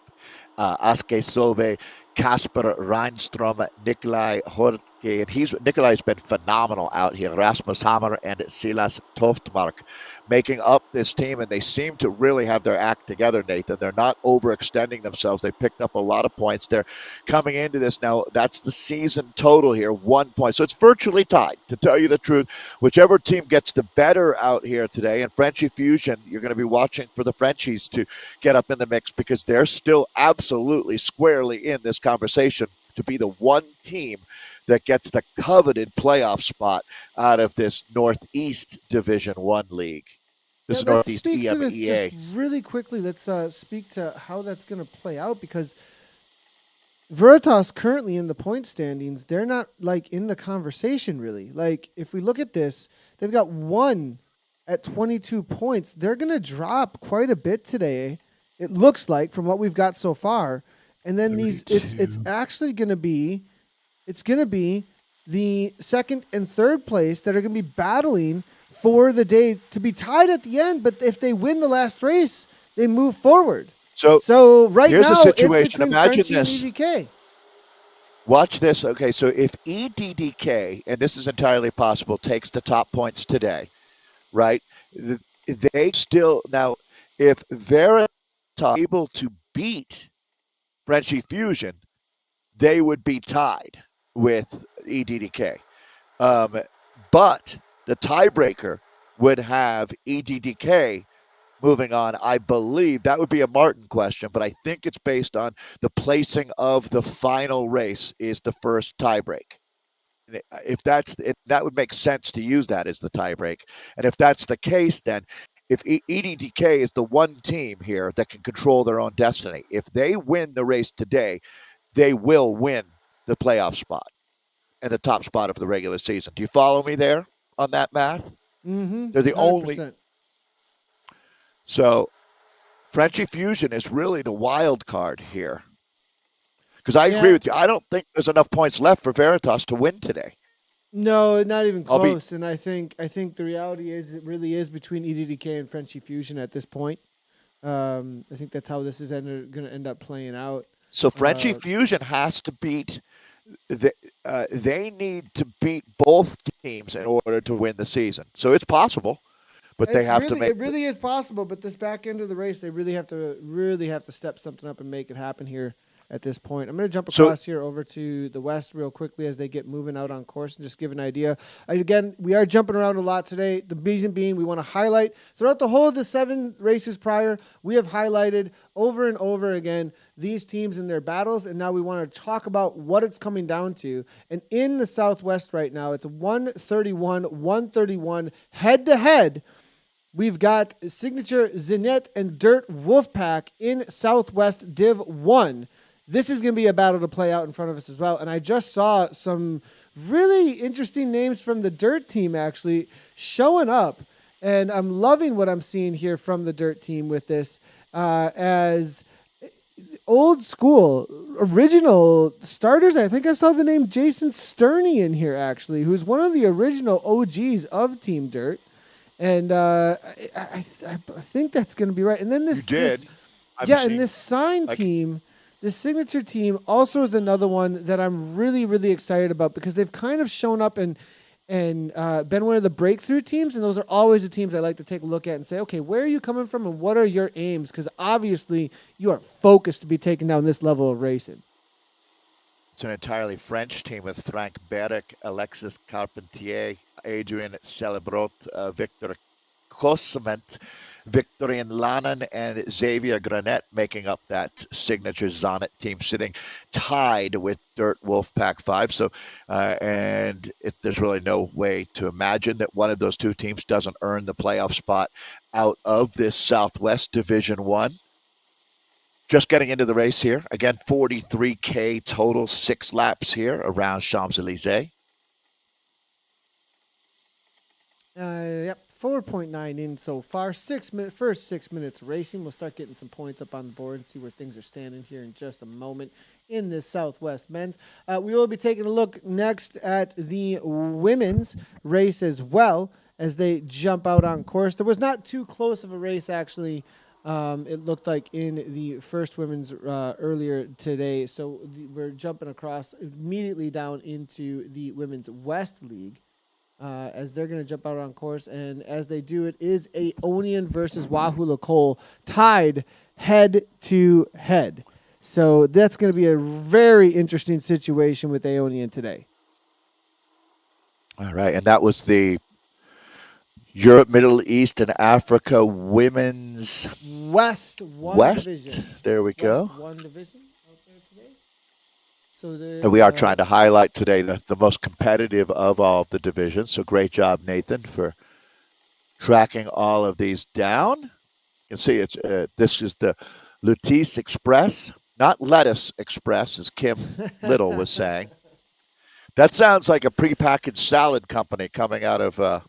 Aske Sobe, Kasper Reinström, Nikolai Horke, and Nikolai's been phenomenal out here. Rasmus Hammer and Silas Toftmark making up this team, and they seem to really have their act together, Nathan. They're not overextending themselves. They picked up a lot of points. They're coming into this now. That's the season total here, 1 point. So it's virtually tied, to tell you the truth. Whichever team gets the better out here today, and Frenchie Fusion, you're going to be watching for the Frenchies to get up in the mix because they're still absolutely squarely in this conversation to be the one team that gets the coveted playoff spot out of this Northeast Division 1 league. This is Northeast EMEA. Just really quickly, let's speak to how that's going to play out because Veritas currently in the point standings, they're not like in the conversation really. Like if we look at this, they've got one at 22 points. They're going to drop quite a bit today. It looks like from what we've got so far. And then it's actually going to be the second and third place that are going to be battling for the day to be tied at the end. But if they win the last race, they move forward. So right here's now, a situation. It's between Imagine Frenchie this. and EDK. Watch this. Okay, so if EDDK, and this is entirely possible, takes the top points today, right? They still now, if Veritas are able to beat Frenchie Fusion, they would be tied with EDDK. But the tiebreaker would have EDDK moving on. I believe that would be a Martin question, but I think it's based on the placing of the final race is the first tiebreak. If that would make sense to use that as the tiebreak. And if that's the case, then if EDDK is the one team here that can control their own destiny, if they win the race today, they will win the playoff spot and the top spot of the regular season. Do you follow me there on that math? Mm-hmm. They're the 100%. only. So Frenchie Fusion is really the wild card here. Because I agree with you. I don't think there's enough points left for Veritas to win today. No, not even close. And I think the reality is it really is between EDDK and Frenchie Fusion at this point. I think that's how this is going to end up playing out. So Frenchie Fusion has to beat. They need to beat both teams in order to win the season. So it's possible, but they have to make. It really is possible, but this back end of the race, they really have to step something up and make it happen here. At this point, I'm going to jump across here over to the West real quickly as they get moving out on course and just give an idea. Again, we are jumping around a lot today. The reason being we want to highlight throughout the whole of the 7 races prior, we have highlighted over and over again these teams and their battles, and now we want to talk about what it's coming down to. And in the Southwest right now, it's 131 head-to-head. We've got Signature Zenit and Dirt Wolfpack in Southwest Div 1. This is going to be a battle to play out in front of us as well. And I just saw some really interesting names from the Dirt team actually showing up. And I'm loving what I'm seeing here from the Dirt team with this as old school, original starters. I think I saw the name Jason Sterney in here actually, who's one of the original OGs of Team Dirt. And I think that's going to be right. And then this sign team. The Signature team also is another one that I'm really, really excited about because they've kind of shown up and been one of the breakthrough teams, and those are always the teams I like to take a look at and say, okay, where are you coming from and what are your aims? Because obviously you are focused to be taking down this level of racing. It's an entirely French team with Frank Berek, Alexis Carpentier, Adrian Celebrot, Victor Cosement, Victorien Lannen, and Xavier Granet making up that signature Zonnet team, sitting tied with Dirt Wolfpack 5. So, and there's really no way to imagine that one of those two teams doesn't earn the playoff spot out of this Southwest Division 1. Just getting into the race here. Again, 43K total, 6 laps here around Champs-Élysées. Yep, 4.9 in so far. First 6 minutes of racing. We'll start getting some points up on the board and see where things are standing here in just a moment in this Southwest men's. We will be taking a look next at the women's race as well as they jump out on course. There was not too close of a race, actually. It looked like in the first women's earlier today. So we're jumping across immediately down into the Women's West League. As they're going to jump out on course. And as they do, it is Aeonian versus Wahoo Lacole tied head to head. So that's going to be a very interesting situation with Aeonian today. All right. And that was the Europe, Middle East, and Africa Women's West Division. There we go. West 1 division out there today. So and we are trying to highlight today the most competitive of all of the divisions. So great job, Nathan, for tracking all of these down. You can see it's this is the Lutis Express, not Lettuce Express, as Kim Little was saying. That sounds like a prepackaged salad company coming out of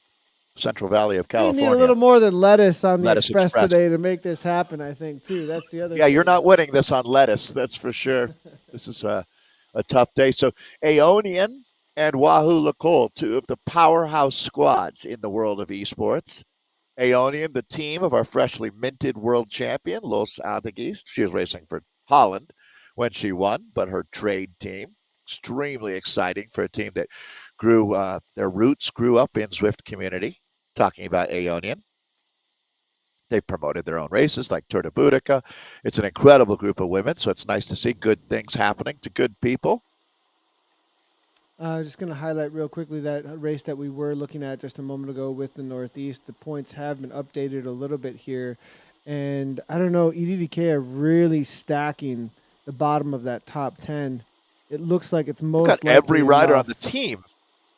Central Valley of California. We need a little more than lettuce on the Lettuce Express today to make this happen, I think, too. That's the other Yeah, thing. you're not winning this on lettuce, that's for sure. This is a tough day. So Aeonian and Wahoo Lacole, two of the powerhouse squads in the world of esports. Aeonian, the team of our freshly minted world champion, Los Antigeist. She was racing for Holland when she won, but her trade team, extremely exciting for a team that grew, their roots grew up in Zwift community. Talking about Aeonian. They've promoted their own races like Tour de Boudica. It's an incredible group of women, so it's nice to see good things happening to good people. Just going to highlight real quickly that race that we were looking at just a moment ago with the Northeast. The points have been updated a little bit here. And I don't know, EDDK are really stacking the bottom of that top 10. It looks like it's most likely every rider enough. on the team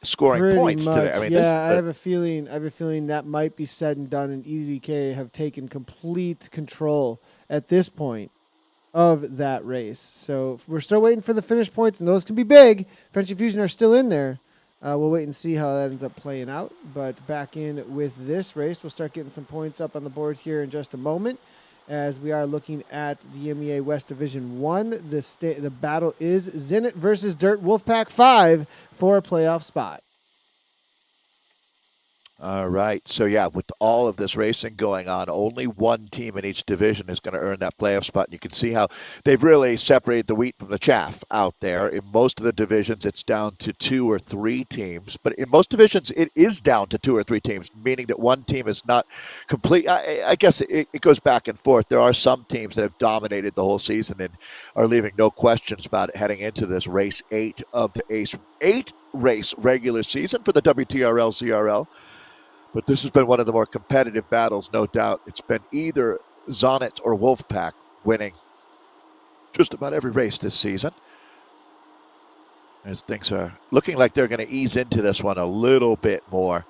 scoring Pretty points much. today. I mean, I have a feeling that might be said and done, and EDDK have taken complete control at this point of that race. So we're still waiting for the finish points, and those can be big. French Fusion are still in there. We'll wait and see how that ends up playing out. But back in with this race, we'll start getting some points up on the board here in just a moment. As we are looking at the EMEA West Division 1, the battle is Zenit versus Dirt Wolfpack 5 for a playoff spot. All right. So, yeah, with all of this racing going on, only one team in each division is going to earn that playoff spot. And you can see how they've really separated the wheat from the chaff out there. In most of the divisions, it's down to 2 or 3 teams. But in most divisions, it is down to 2 or 3 teams, meaning that one team is not complete. I guess it goes back and forth. There are some teams that have dominated the whole season and are leaving no questions about it heading into this race 8 of the Ace 8 race regular season for the WTRL ZRL. But this has been one of the more competitive battles, no doubt. It's been either Zonnet or Wolfpack winning just about every race this season. As things are looking like they're going to ease into this one a little bit more.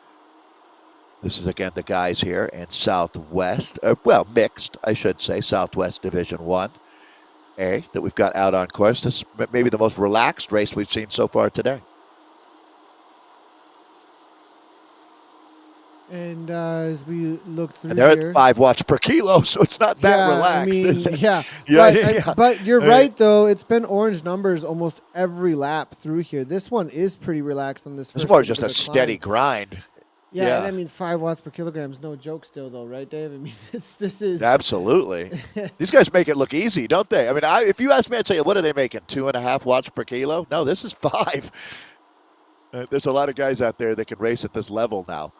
This is, again, the guys here in Southwest. Mixed, I should say, Southwest Division 1A that we've got out on course. This is maybe the most relaxed race we've seen so far today. And as we look through and they're here, at 5 watts per kilo, so it's not that relaxed. I mean, but you're right, though. It's been orange numbers almost every lap through here. This one is pretty relaxed on this first. It's more just a steady grind. Yeah, and I mean, 5 watts per kilogram is no joke still, though, right, Dave? I mean, this is... Absolutely. These guys make it look easy, don't they? I mean, if you ask me, I'd say, what are they making, 2.5 watts per kilo? No, this is 5. There's a lot of guys out there that can race at this level now.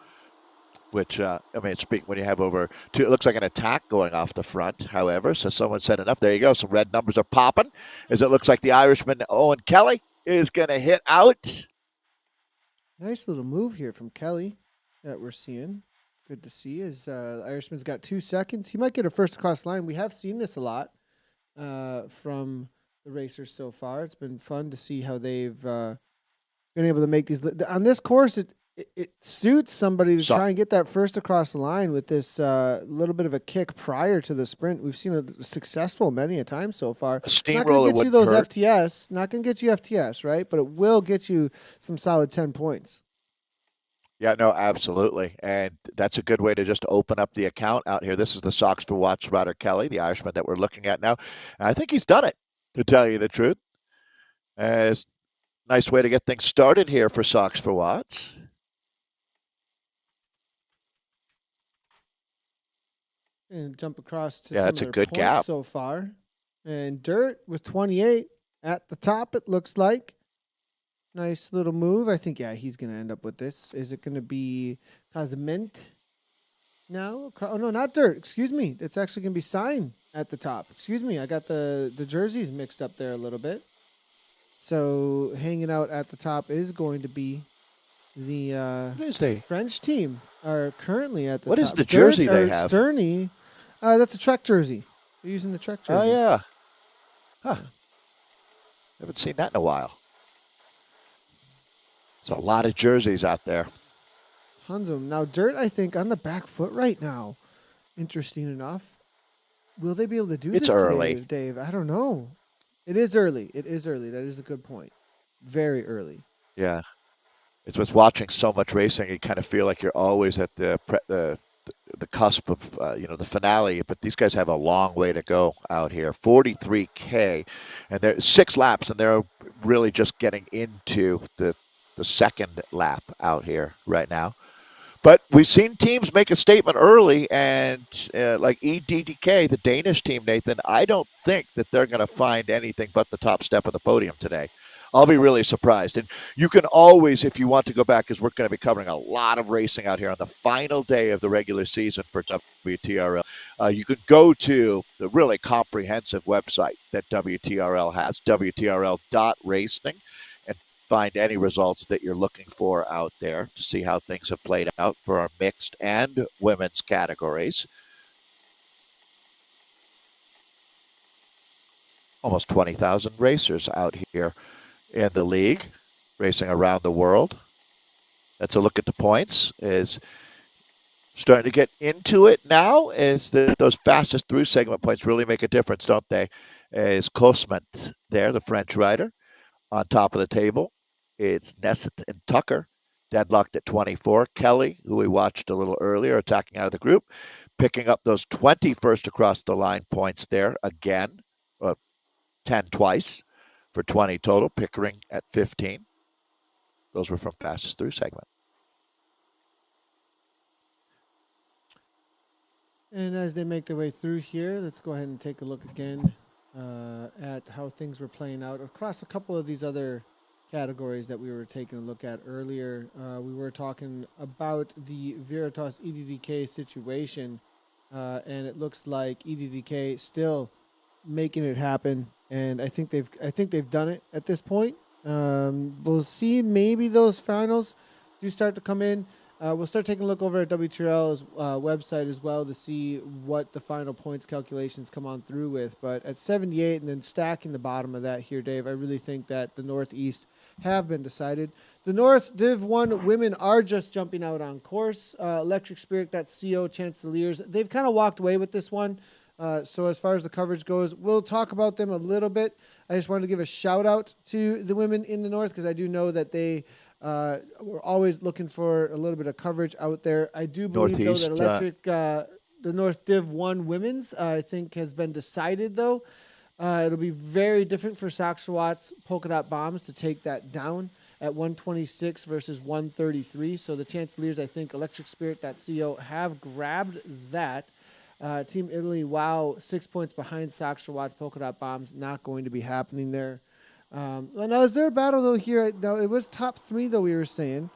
Which, when you have over 2, it looks like an attack going off the front, however. So someone said enough. There you go. Some red numbers are popping as it looks like the Irishman, Owen Kelly, is going to hit out. Nice little move here from Kelly that we're seeing. Good to see. As Irishman's got 2 seconds, he might get a first across line. We have seen this a lot from the racers so far. It's been fun to see how they've been able to make these. On this course, it suits somebody to try and get that first across the line with this little bit of a kick prior to the sprint. We've seen it successful many a time so far. Steamroller not going to get you those hurt. FTS. Not going to get you FTS, right? But it will get you some solid 10 points. Yeah, no, absolutely. And that's a good way to just open up the account out here. This is the Socks for Watts rider Kelly, the Irishman that we're looking at now. And I think he's done it, to tell you the truth. It's a nice way to get things started here for Socks for Watts. And jump across to that's a good gap so far. And Dirt with 28 at the top, it looks like. Nice little move. I think, he's going to end up with this. Is it going to be Cosment? No. Oh, no, not Dirt. Excuse me. It's actually going to be Sign at the top. Excuse me. I got the jerseys mixed up there a little bit. So hanging out at the top is going to be the French team are currently at the top. What is the jersey they have? Sterney. That's a Trek jersey. They're using the Trek jersey. Oh, yeah. Huh. Haven't seen that in a while. There's a lot of jerseys out there. Tons of them. Now, Dirt, I think, on the back foot right now. Interesting enough. Will they be able to do this early. today, Dave? I don't know. It is early. It is early. That is a good point. Very early. Yeah. It's with watching so much racing, you kind of feel like you're always at the cusp of, the finale. But these guys have a long way to go out here. 43K. And they're 6 laps, and they're really just getting into the second lap out here right now. But we've seen teams make a statement early, and like EDDK, the Danish team, Nathan, I don't think that they're going to find anything but the top step of the podium today. I'll be really surprised. And you can always, if you want to go back, because we're going to be covering a lot of racing out here on the final day of the regular season for WTRL, you could go to the really comprehensive website that WTRL has, WTRL.racing, find any results that you're looking for out there to see how things have played out for our mixed and women's categories. Almost 20,000 racers out here in the league, racing around the world. That's a look at the points. Is starting to get into it now. Is those fastest through segment points really make a difference, don't they? Is Cosment there, the French rider, on top of the table. It's Nesseth and Tucker, deadlocked at 24. Kelly, who we watched a little earlier, attacking out of the group, picking up those 20 first across the line points there again, 10 twice for 20 total. Pickering at 15. Those were from fastest through segment. And as they make their way through here, let's go ahead and take a look again at how things were playing out across a couple of these other categories that we were taking a look at earlier. We were talking about the Veritas EDDK situation, and it looks like EDDK still making it happen. And I think they've done it at this point. We'll see. Maybe those finals do start to come in. We'll start taking a look over at WTRL's website as well to see what the final points calculations come on through with. But at 78 and then stacking the bottom of that here, Dave, I really think that the Northeast have been decided. The North Div 1 women are just jumping out on course. Electric Spirit.co, Chancellors, they've kind of walked away with this one. So as far as the coverage goes, we'll talk about them a little bit. I just wanted to give a shout out to the women in the North because I do know that they we're always looking for a little bit of coverage out there. I do believe, Northeast, though, that Electric, the North Div 1 women's, I think has been decided, though. It'll be very different for Sox for Watts Polka Dot Bombs to take that down at 126 versus 133. So the Chancellors, I think, Electric Spirit.co have grabbed that. Team Italy, wow, 6 points behind Sox for Watts Polka Dot Bombs. Not going to be happening there. Now, is there a battle, though, here? Now, it was top 3, though, we were saying,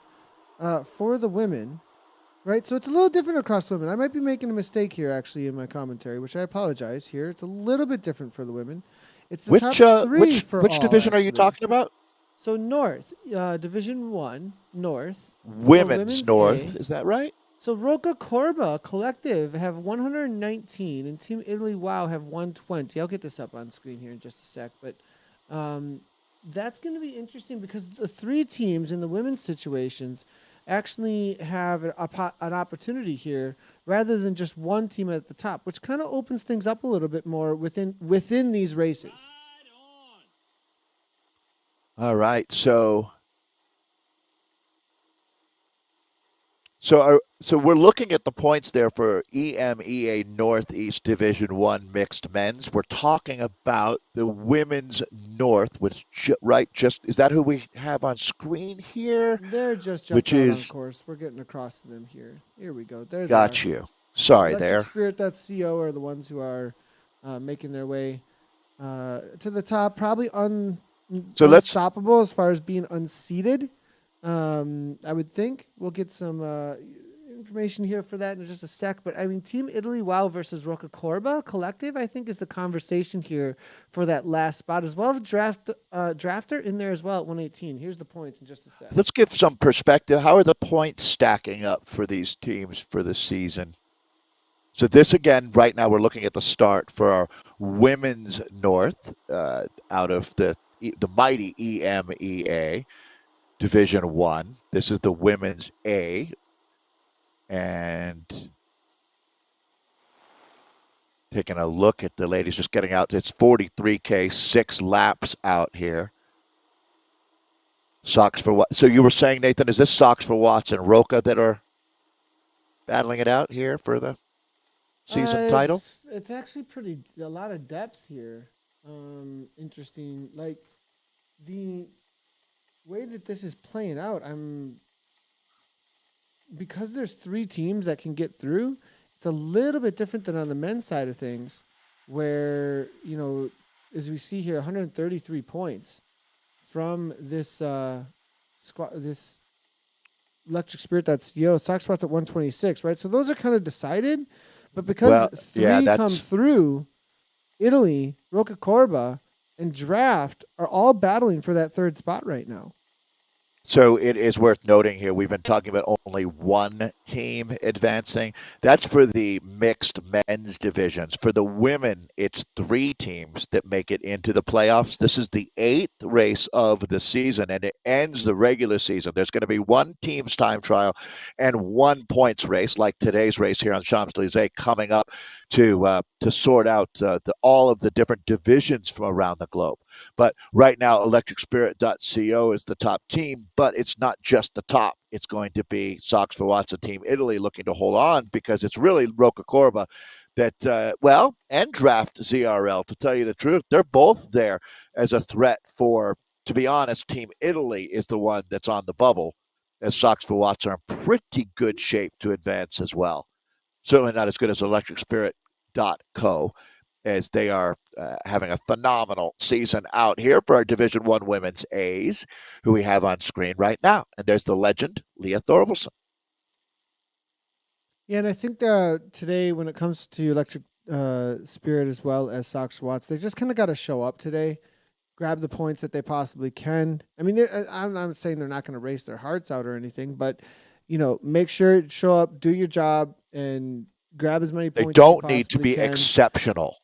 for the women, right? So it's a little different across women. I might be making a mistake here, actually, in my commentary, which I apologize here. It's a little bit different for the women. It's the top 3 for which all, division actually. Are you talking about? So North, Division 1, North. Women's North, A. is that right? So Roca Corba Collective have 119, and Team Italy WoW have 120. I'll get this up on screen here in just a sec, but that's going to be interesting because the three teams in the women's situations actually have an opportunity here rather than just one team at the top, which kind of opens things up a little bit more within these races. All right, so we're looking at the points there for EMEA Northeast Division 1 mixed men's. We're talking about the women's North, which is that who we have on screen here? They're just jumped which out is on course. We're getting across to them here. Here we go. There they are. got you. Sorry Electric there. Spirit.co are the ones who are making their way to the top. Probably unstoppable as far as being unseated. I would think we'll get some information here for that in just a sec. But I mean, Team Italy WoW versus Roca Corba Collective, I think, is the conversation here for that last spot, as well as Drafter in there as well at 118. Here's the points in just a sec. Let's give some perspective. How are the points stacking up for these teams for the season? So this, again, right now we're looking at the start for our women's North out of the mighty EMEA Division 1. This is the women's A. And taking a look at the ladies just getting out. It's 43K, 6 laps out here. Sox for what? So you were saying, Nathan, is this Sox for Watts and Roca that are battling it out here for the season title? It's actually a lot of depth here. Interesting. Like the way that this is playing out, because there's 3 teams that can get through, it's a little bit different than on the men's side of things, where, as we see here, 133 points from this this Electric Spirit.co. Sox spots at 126, right? So those are kind of decided, but because 3 come through, Italy, Roca Corba, and Draft are all battling for that 3rd spot right now. So it is worth noting here, we've been talking about only one team advancing. That's for the mixed men's divisions. For the women, it's 3 teams that make it into the playoffs. This is the 8th race of the season, and it ends the regular season. There's going to be 1 team's time trial and 1 points race, like today's race here on Champs-Élysées, coming up to sort out all of the different divisions from around the globe. But right now, electricspirit.co is the top team, but it's not just the top. It's going to be Sox for Watts, Team Italy, looking to hold on because it's really Roca Corba that, and Draft ZRL, to tell you the truth. They're both there as a threat for, to be honest, Team Italy is the one that's on the bubble, as Sox for Watts are in pretty good shape to advance as well. Certainly not as good as electricspirit.co, as they are having a phenomenal season out here for our Division 1 women's A's, who we have on screen right now. And there's the legend, Leah Thorvaldsen. Yeah, and I think today, when it comes to Electric Spirit as well as Sox Watts, they just kind of got to show up today, grab the points that they possibly can. I mean, I'm not saying they're not going to race their hearts out or anything, but, make sure, show up, do your job, and grab as many points as you possibly can. They don't need to be exceptional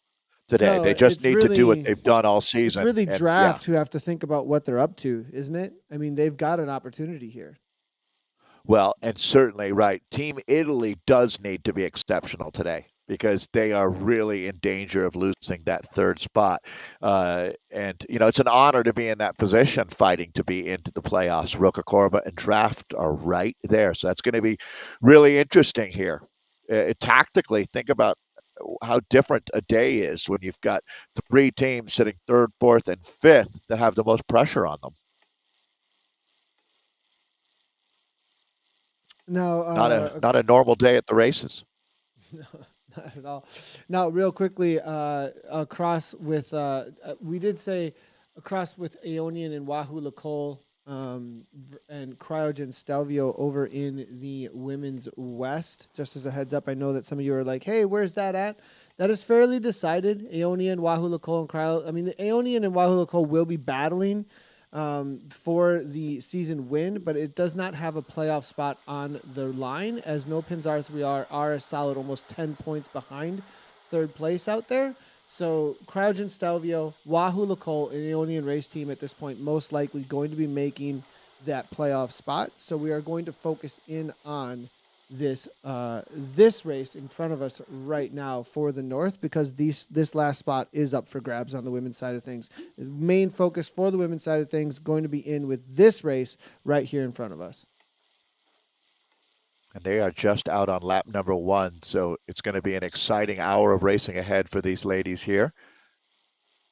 today. No, they just need to do what they've done all season. It's really Draft who have to think about what they're up to, isn't it? I mean, they've got an opportunity here. Well, and certainly, right, Team Italy does need to be exceptional today because they are really in danger of losing that 3rd spot. And, it's an honor to be in that position, fighting to be into the playoffs. Roca Corba and Draft are right there. So that's going to be really interesting here. Tactically, think about how different a day is when you've got 3 teams sitting 3rd, 4th, and 5th that have the most pressure on them. No, not a normal day at the races. No, not at all. Now, real quickly, across with we did say across with Aeonian and Wahoo Lacole and Cryogen Stelvio over in the women's West. Just as a heads up, I know that some of you are like, hey, where's that at? That is fairly decided. Aeonian, Wahoo Lacole, and Cryo. I mean, the Aeonian and Wahoo Lacole will be battling for the season win, but it does not have a playoff spot on the line, as No Pins R3R are a solid almost 10 points behind third place out there. So Crowdgen, Stelvio, Wahoo Lacole, and the Ionian race team at this point most likely going to be making that playoff spot. So we are going to focus in on this race in front of us right now for the North, because this last spot is up for grabs on the women's side of things. The main focus for the women's side of things going to be in with this race right here in front of us. And they are just out on lap number 1, so it's going to be an exciting hour of racing ahead for these ladies here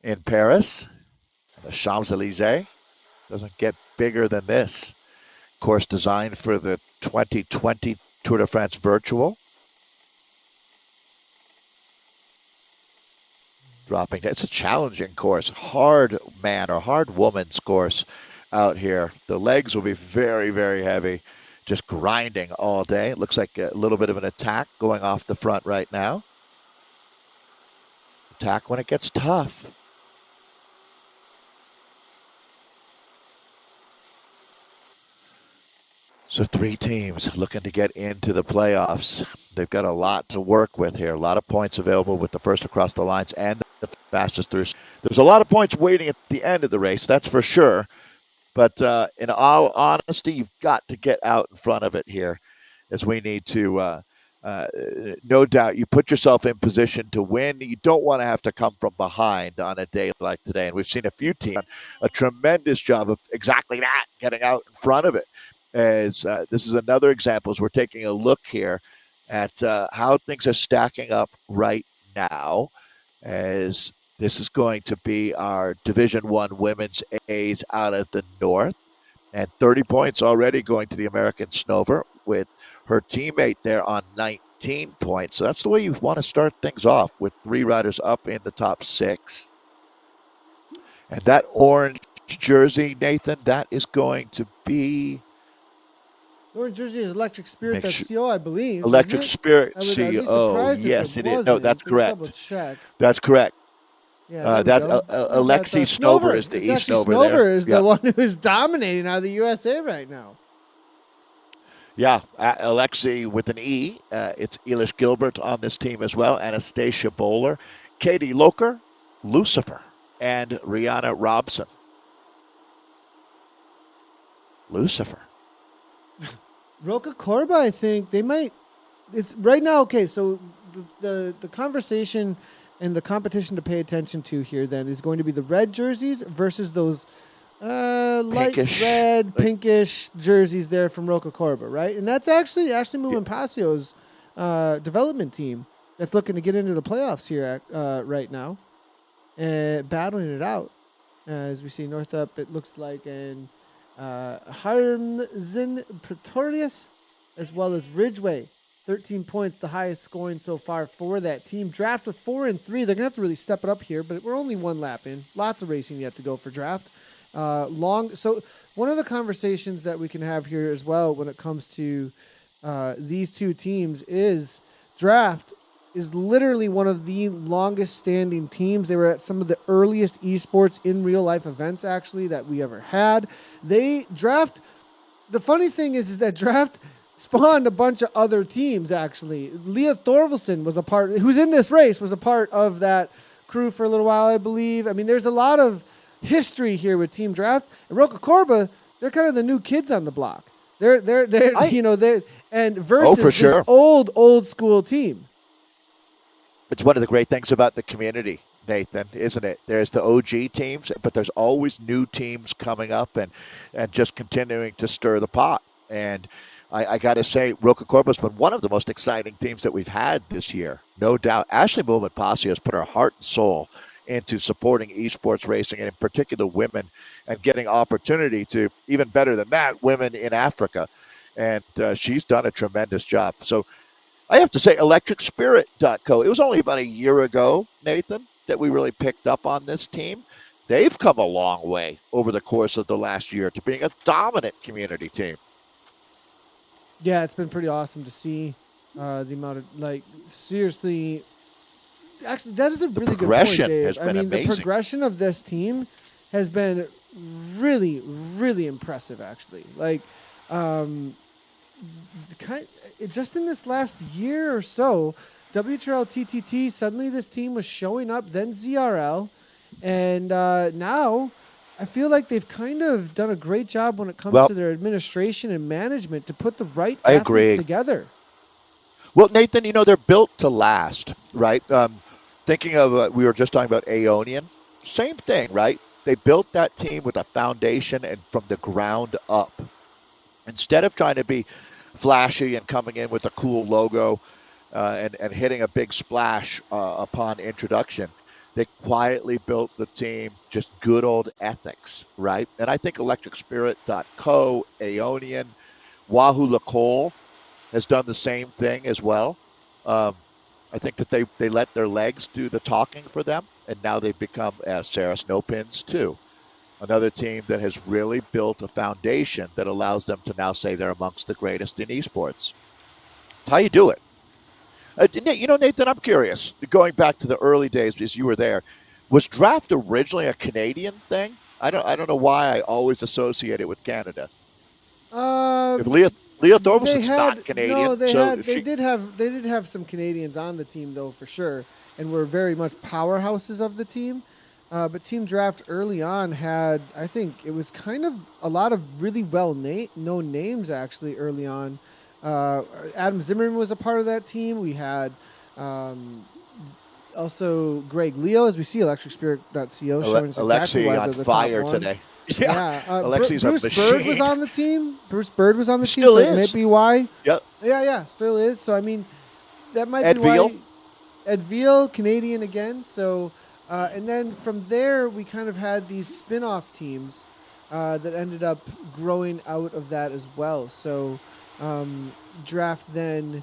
in Paris. The Champs-Élysées doesn't get bigger than this. Course designed for the 2020 Tour de France Virtual. Dropping. It's a challenging course. Hard man or hard woman's course out here. The legs will be very, very heavy. Just grinding all day. It looks like a little bit of an attack going off the front right now. Attack when it gets tough. So 3 teams looking to get into the playoffs. They've got a lot to work with here. A lot of points available with the first across the lines and the fastest through. There's a lot of points waiting at the end of the race, that's for sure. But in all honesty, you've got to get out in front of it here, as we need to, no doubt, you put yourself in position to win. You don't want to have to come from behind on a day like today. And we've seen a few teams a tremendous job of exactly that, getting out in front of it. As this is another example, as we're taking a look here at how things are stacking up right now, as this is going to be our Division I women's A's out of the North, and 30 points already going to the American Snover, with her teammate there on 19 points. So that's the way you want to start things off, with 3 riders up in the top 6. And that orange jersey, Nathan, that is going to be... Orange jersey is Electric Spirit CO, I believe. Electric Spirit CO. Yes, it is. No, that's correct. Double check. That's correct. Yeah, that's Alexi Snover is the E-Snover there. Snover is the one who is dominating out of the USA right now. Yeah, Alexi with an E. It's Elish Gilbert on this team as well. Anastasia Bowler, Katie Loker, Lucifer, and Rihanna Robson. Lucifer. Roca Corba, I think they might. It's right now. Okay, so the conversation and the competition to pay attention to here then is going to be the red jerseys versus those light red, pinkish jerseys there from Roca Corba, right? And that's actually Ashley Muman-Pasio's development team that's looking to get into the playoffs here right now, battling it out. As we see Northup, it looks like in. Harmsen Pretorius, as well as Ridgeway, 13 points, the highest scoring so far for that team. Draft with 4 and 3. They're going to have to really step it up here, but we're only 1 lap in. Lots of racing yet to go for Draft. So one of the conversations that we can have here as well when it comes to these 2 teams is Draft is literally one of the longest standing teams. They were at some of the earliest esports in real life events actually that we ever had. The funny thing is that Draft spawned a bunch of other teams actually. Leah Thorvaldsen who's in this race, was a part of that crew for a little while, I believe. I mean, there's a lot of history here with Team Draft. And Roca Corba, they're kind of the new kids on the block. They're versus this old school team. It's one of the great things about the community, Nathan, isn't it? There's the OG teams, but there's always new teams coming up and just continuing to stir the pot. And I got to say, Roca Corba's been one of the most exciting teams that we've had this year, no doubt. Ashley Muman-Pasio has put her heart and soul into supporting esports racing, and in particular women, and getting opportunity to, even better than that, women in Africa. And she's done a tremendous job. So I have to say, electricspirit.co, it was only about a year ago, Nathan, that we really picked up on this team. They've come a long way over the course of the last year to being a dominant community team. Yeah, it's been pretty awesome to see the amount of, seriously, actually, that is a really good point, Dave. Has been amazing. The progression of this team has been really, really impressive, actually. Like, just in this last year or so, WTRL TTT, suddenly this team was showing up, then ZRL, and now I feel like they've kind of done a great job when it comes Well, to their administration and management to put the right I athletes agree. together. Well, Nathan, they're built to last, right? Thinking of, we were just talking about Aeonian, same thing, right? They built that team with a foundation and from the ground up. Instead of trying to be flashy and coming in with a cool logo and hitting a big splash upon introduction, they quietly built the team, just good old ethics, right? And I think electricspirit.co, Aeonian, Wahoo Lacole has done the same thing as well. I think that they let their legs do the talking for them, and now they've become Sarah Snowpins too. Another team that has really built a foundation that allows them to now say they're amongst the greatest in esports. It's how you do it. Nathan, I'm curious. Going back to the early days as you were there, was draft originally a Canadian thing? I don't know why I always associate it with Canada. Uh, If Leah they Thorvaldsen's not had no, Canadian, so they did have some Canadians on the team though for sure, and were very much powerhouses of the team. But team draft early on had, I think it was kind of a lot of really known names actually early on. Adam Zimmerman was a part of that team. We had also Greg Leo, as we see electricspirit.co showing us exactly Alexi why on they're the top fire one. today. Yeah, Alexi's Bruce a Bird machine. was on the team. Bruce Bird was on the team, Still so that is. may be why. Yep. Yeah, still is. So I mean, that might Ed be Veal. why. Ed Veal, Canadian again. So, and then from there we kind of had these spin-off teams that ended up growing out of that as well. So, draft then.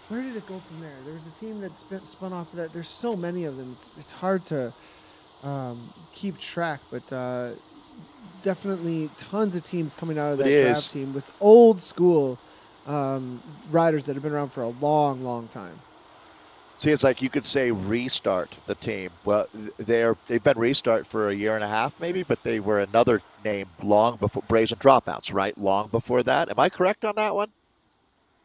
Where did it go from there? There was a team that spun off of that. There's so many of them. It's hard to keep track, but definitely tons of teams coming out of that draft team with old school riders that have been around for a long, long time. See, it's like you could say restart the team. Well, they've been restart for a year and a half maybe, but they were another name long before Brazen Dropouts, right? Long before that. Am I correct on that one?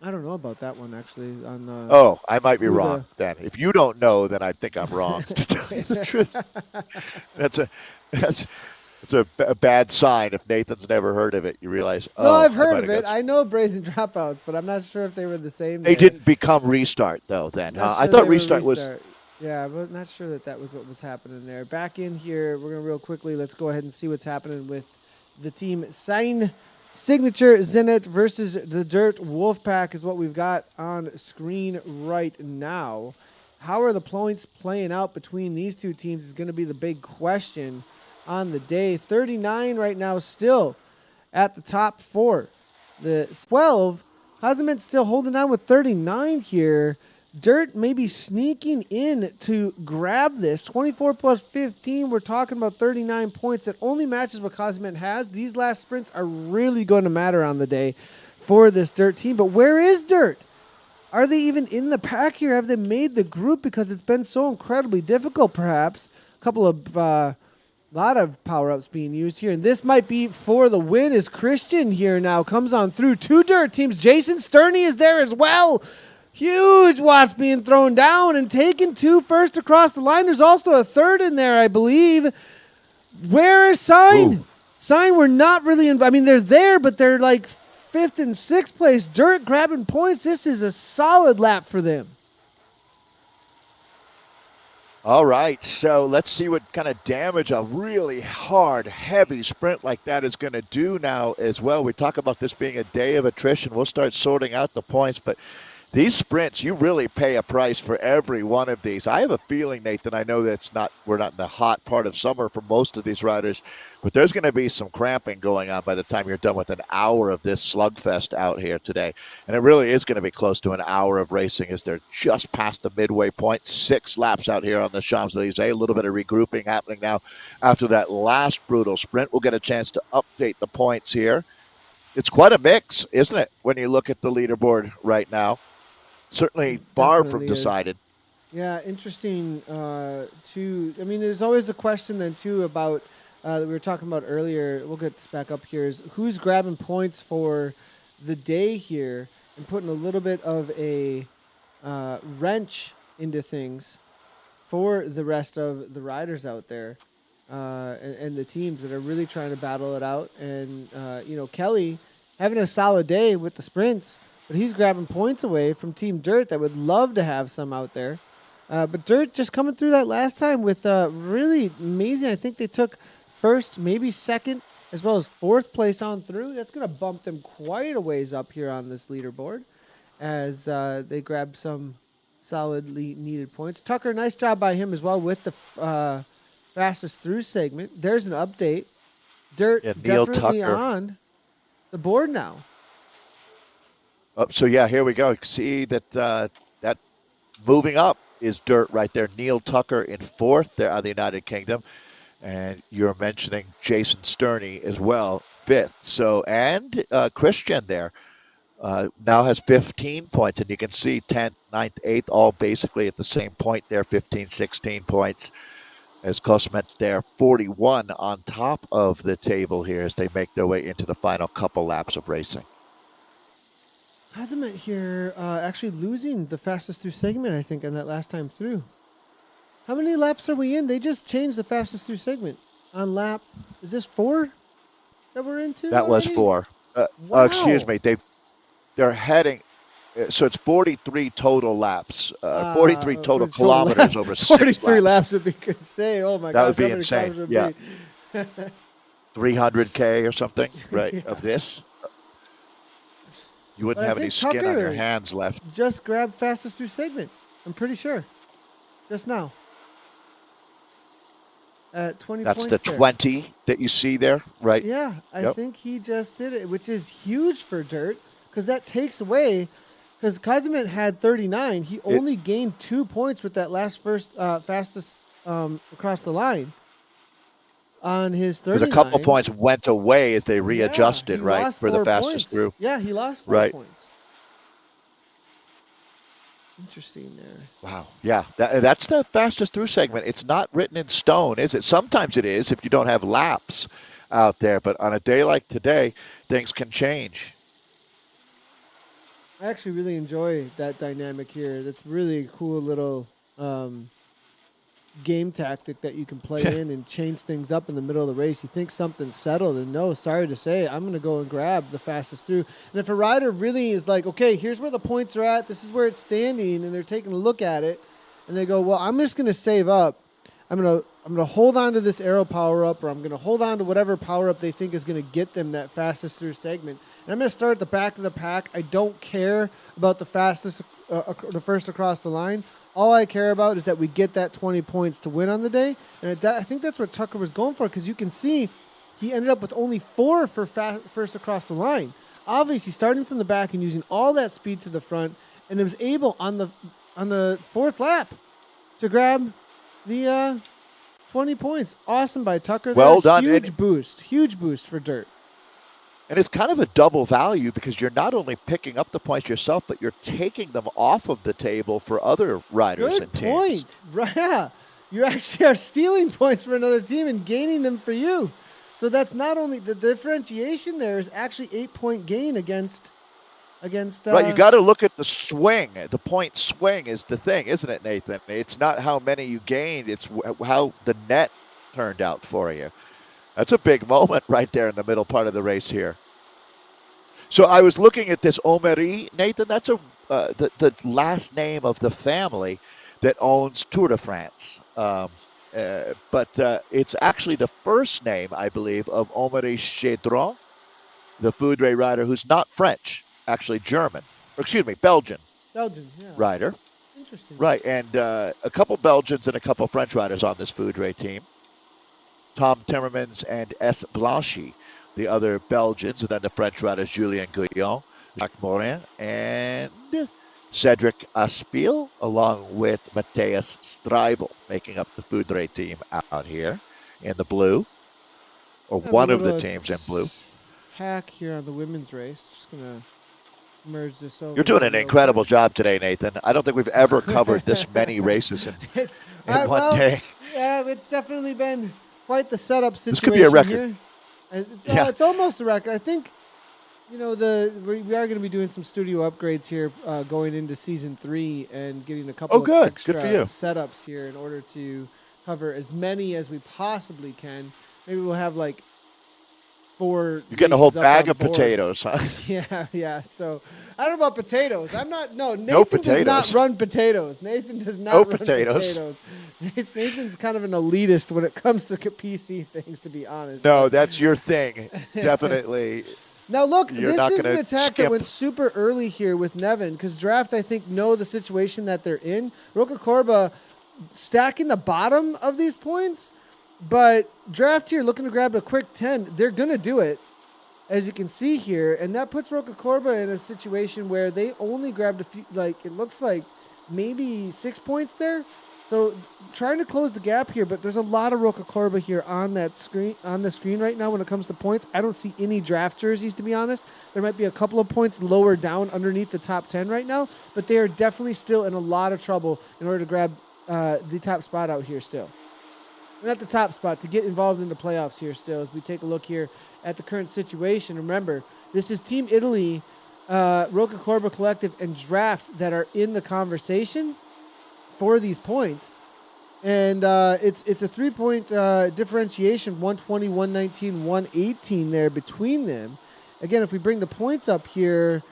I don't know about that one actually. Oh, I might be wrong then. If you don't know, then I think I'm wrong. To tell you the truth, that's a bad sign. If Nathan's never heard of it, you realize. No, I've heard of it. I know Brazen Dropouts, but I'm not sure if they were the same. They didn't become Restart though. Then I thought Restart was. Yeah, but not sure that was what was happening there. Back in here, we're gonna real quickly. Let's go ahead and see what's happening with the team Signature Zenit versus the Dirt Wolfpack is what we've got on screen right now. How are the points playing out between these two teams is going to be the big question on the day. 39 right now still at the top four. The 12, Hazemet still holding on with 39 here. Dirt maybe sneaking in to grab this. 24 plus 15, we're talking about 39 points. That only matches what Cosmet has. These last sprints are really going to matter on the day for this Dirt team. But where is Dirt? Are they even in the pack here? Have they made the group? Because it's been so incredibly difficult, perhaps. A couple of, lot of power-ups being used here. And this might be for the win as Christian here now comes on through. Two Dirt teams. Jason Sterney is there as well. Huge watts being thrown down and taken two first across the line. There's also a third in there, I believe. Where is Sign? Ooh. Sign were not really I mean, they're there, but they're like 5th and 6th place. Dirt grabbing points. This is a solid lap for them. All right, so let's see what kind of damage a really hard, heavy sprint like that is going to do now as well. We talk about this being a day of attrition. We'll start sorting out the points, but these sprints, you really pay a price for every one of these. I have a feeling, Nathan, I know that we're not in the hot part of summer for most of these riders, but there's going to be some cramping going on by the time you're done with an hour of this slugfest out here today. And it really is going to be close to an hour of racing as they're just past the midway point. 6 laps out here on the Champs-Elysees. A little bit of regrouping happening now after that last brutal sprint. We'll get a chance to update the points here. It's quite a mix, isn't it, when you look at the leaderboard right now? Certainly far from decided. Yeah, interesting, too. I mean, there's always the question then, too, about that we were talking about earlier, we'll get this back up here, is who's grabbing points for the day here and putting a little bit of a wrench into things for the rest of the riders out there and the teams that are really trying to battle it out. And, Kelly having a solid day with the sprints, but he's grabbing points away from Team Dirt that would love to have some out there. But Dirt just coming through that last time with really amazing. I think they took first, maybe second, as well as fourth place on through. That's going to bump them quite a ways up here on this leaderboard as they grab some solidly needed points. Tucker, nice job by him as well with the fastest through segment. There's an update. Dirt Neil definitely Tucker on the board now. So here we go. See that that moving up is Dirt right there. Neil Tucker in fourth there out of the United Kingdom. And you're mentioning Jason Sterney as well, fifth. So, and Christian there now has 15 points. And you can see 10th, 9th, 8th, all basically at the same point there, 15, 16 points. As Kosmet there, 41 on top of the table here as they make their way into the final couple laps of racing. Hazmat here actually losing the fastest through segment, I think, on that last time through. How many laps are we in? They just changed the fastest through segment on lap. Is this 4 that we're into? That was already? 4. Wow. Excuse me. They're heading. So it's 43 total laps. 43 total kilometers laps. over 6 43 laps. laps would be insane. Oh my That gosh, would be how many insane. kilometers Yeah. would be? 300K or something, right? Yeah. Of this. You wouldn't But I have any think skin on your Tucker hands left. Just grabbed fastest through segment. I'm pretty sure. Just now. At 20 That's points the there. 20 that you see there, right? Yeah, I Yep. think he just did it, which is huge for Dirt because that takes away. Because Kazimit had 39, he only gained 2 points with that last fastest across the line on his 39. Because a couple points went away as they readjusted, he right, lost for the 4 fastest points. through. Yeah, he lost 4 Right. points. Interesting there. Wow. Yeah, that's the fastest through segment. It's not written in stone, is it? Sometimes it is if you don't have laps out there. But on a day like today, things can change. I actually really enjoy that dynamic here. That's really a cool little game tactic that you can play in and change things up in the middle of the race. You think something's settled, and no, sorry to say, I'm going to go and grab the fastest through. And if a rider really is like, okay, here's where the points are at, this is where it's standing, and they're taking a look at it, and they go, well, I'm just going to save up. I'm going to hold on to this arrow power up, or I'm going to hold on to whatever power up they think is going to get them that fastest through segment. And I'm going to start at the back of the pack. I don't care about the fastest, the first across the line. All I care about is that we get that 20 points to win on the day. And I think that's what Tucker was going for, because you can see he ended up with only 4 for first across the line. Obviously, starting from the back and using all that speed to the front, and it was able on the 4th lap to grab the 20 points. Awesome by Tucker. Well done. Huge boost for Dirt. And it's kind of a double value because you're not only picking up the points yourself, but you're taking them off of the table for other riders Good and teams. point. Right, yeah. You actually are stealing points for another team and gaining them for you. So that's not only the differentiation there is actually 8-point gain against right, you got to look at the swing. The point swing is the thing, isn't it, Nathan? It's not how many you gained. It's how the net turned out for you. That's a big moment right there in the middle part of the race here. So I was looking at this Omeri, Nathan. That's the last name of the family that owns Tour de France. But it's actually the first name, I believe, of Omeri Chedron, the Foudre rider who's not French, actually German. Or excuse me, Belgian. Belgian, yeah. Rider. Interesting. Right, and a couple Belgians and a couple French riders on this Foudre team. Tom Timmermans and S. Blanchy, the other Belgians, and then the French riders Julien Guillon, Jacques Morin, and Cedric Aspil, along with Matthias Streibel, making up the Foudre team out here in the blue, or one of the teams in blue. Hack here on the women's race. Just going to merge this over. You're doing an incredible job today, Nathan. I don't think we've ever covered this many races in one day. Yeah, it's definitely been quite the setup situation This could be a record. here. It's almost a record. I think, we are going to be doing some studio upgrades here going into season 3 and getting a couple of extra Good for you. setups here in order to cover as many as we possibly can. Maybe we'll have like 4. You're getting a whole bag of potatoes, huh? Yeah. So I don't know about potatoes. Nathan potatoes. does not run potatoes. Nathan does not run potatoes. Nathan's kind of an elitist when it comes to PC things, to be honest. No, that's your thing. Definitely. Now, look, You're this is an gonna attack that went super early here with Nevin because Draft, I think, know the situation that they're in. Roca Corba stacking the bottom of these points, but Draft here looking to grab a quick 10. They're going to do it, as you can see here, and that puts Roca Corba in a situation where they only grabbed a few, it looks like maybe 6 points there. So trying to close the gap here, but there's a lot of Roca Corba here on the screen right now when it comes to points. I don't see any Draft jerseys, to be honest. There might be a couple of points lower down underneath the top 10 right now, but they are definitely still in a lot of trouble in order to grab the top spot out here still. Not the top spot, to get involved in the playoffs here still as we take a look here at the current situation. Remember, this is Team Italy, Roca Corba Collective, and Draft that are in the conversation for these points. And it's a 3-point differentiation, 120, 119, 118 there between them. Again, if we bring the points up here,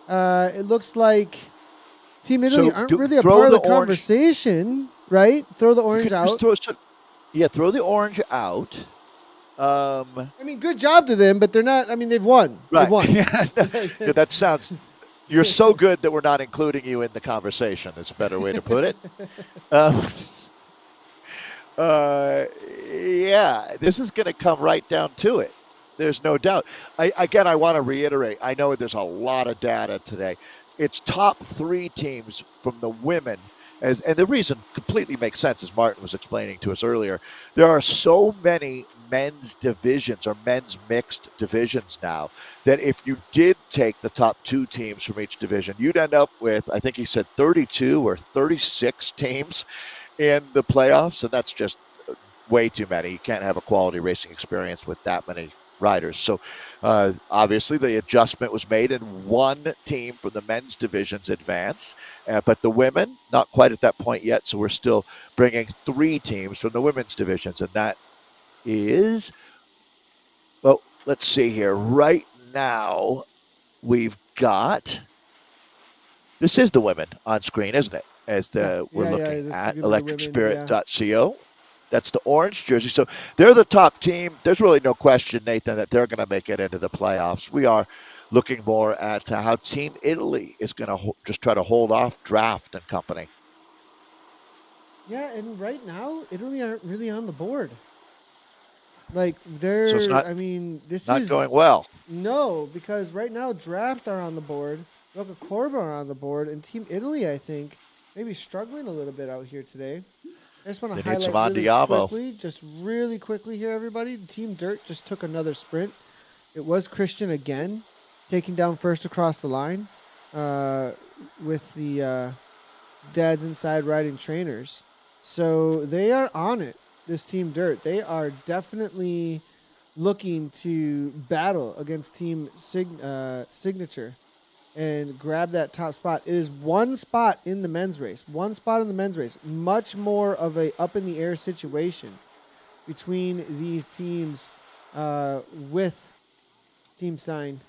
it looks like Team Italy aren't really a part of the conversation, right? Throw the orange out. Throw the orange out. Good job to them, but they're not. They've won. Right. They've won. Yeah, that sounds. You're so good that we're not including you in the conversation. Is a better way to put it. This is going to come right down to it. There's no doubt. I want to reiterate. I know there's a lot of data today. It's top 3 teams from the women. And the reason completely makes sense, as Martin was explaining to us earlier. There are so many men's divisions or men's mixed divisions now that if you did take the top 2 teams from each division, you'd end up with, I think he said 32 or 36 teams in the playoffs. And that's just way too many. You can't have a quality racing experience with that many riders. So obviously the adjustment was made and 1 team from the men's divisions advance, but the women not quite at that point yet. So we're still bringing 3 teams from the women's divisions, and that is, well, let's see here. Right now we've got, this is the women on screen, isn't it? As we're looking at electricspirit.co. That's the orange jersey. So they're the top team. There's really no question, Nathan, that they're going to make it into the playoffs. We are looking more at how Team Italy is going to just try to hold off Draft and company. Yeah, and right now, Italy aren't really on the board. They're, so it's not, this not is going well. No, because right now, Draft are on the board, Roca Corba are on the board, and Team Italy, I think, maybe struggling a little bit out here today. I just want to highlight really quickly here, everybody. Team Dirt just took another sprint. It was Christian again, taking down first across the line with the Dads Inside Riding Trainers. So they are on it, this Team Dirt. They are definitely looking to battle against Team Signature and grab that top spot. It is 1 spot in the men's race. 1 spot in the men's race. Much more of a up-in-the-air situation between these teams with Team Sign.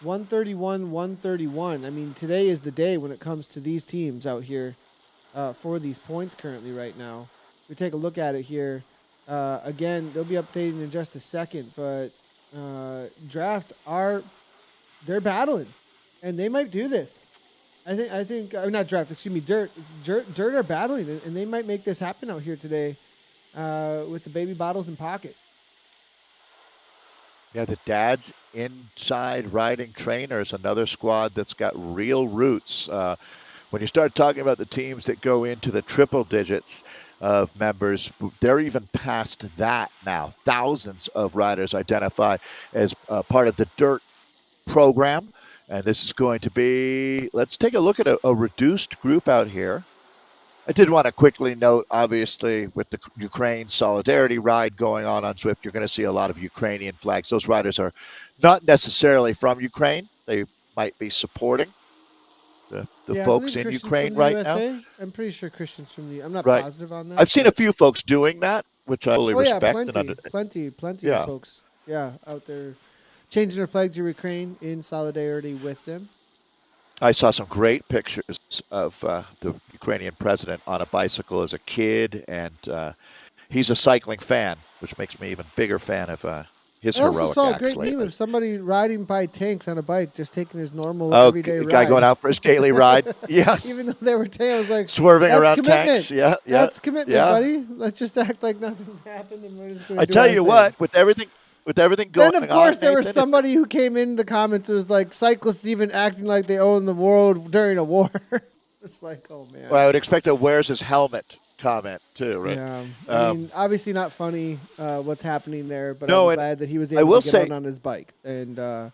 131, 131. Today is the day when it comes to these teams out here for these points currently right now. We take a look at it here. Again, they'll be updating in just a second, but Draft they're battling. And they might do this. I think not Draft, excuse me, Dirt are battling, and they might make this happen out here today with the baby bottles in pocket. Yeah, the Dads Inside Riding Trainers, another squad that's got real roots. When you start talking about the teams that go into the triple digits of members, they're even past that now. Thousands of riders identify as part of the Dirt program. And this is going to be, let's take a look at a reduced group out here. I did want to quickly note, obviously, with the Ukraine solidarity ride going on Zwift, you're going to see a lot of Ukrainian flags. Those riders are not necessarily from Ukraine. They might be supporting the Yeah, I folks believe in Christian's Ukraine from the right now. USA. I'm pretty sure Christian's from the. I'm not Right. positive on that. I've seen a but- few folks doing that, which I fully Oh yeah, respect. And plenty Yeah. of folks. Yeah, out there changing their flag to Ukraine in solidarity with them. I saw some great pictures of the Ukrainian president on a bicycle as a kid, and he's a cycling fan, which makes me even bigger fan of his I also heroic saw a acts great lately. meme of somebody riding by tanks on a bike, just taking his normal Oh, everyday a ride. guy going out for his daily ride. Yeah, Even though they were tanks, I was like, swerving that's around commitment. tanks. Yeah, yeah. That's commitment, yeah. buddy. Let's just act like nothing's happened, and we're just going to I do tell our you thing. what, with everything going on, Then, of course, there was Nathan, somebody who came in the comments who was like, cyclists even acting like they own the world during a war. It's like, oh, man. Well, I would expect a "Where's his helmet?" comment too, right? Yeah. I mean, obviously not funny what's happening there, but No, I'm and glad that he was I able will to get say- out on his bike and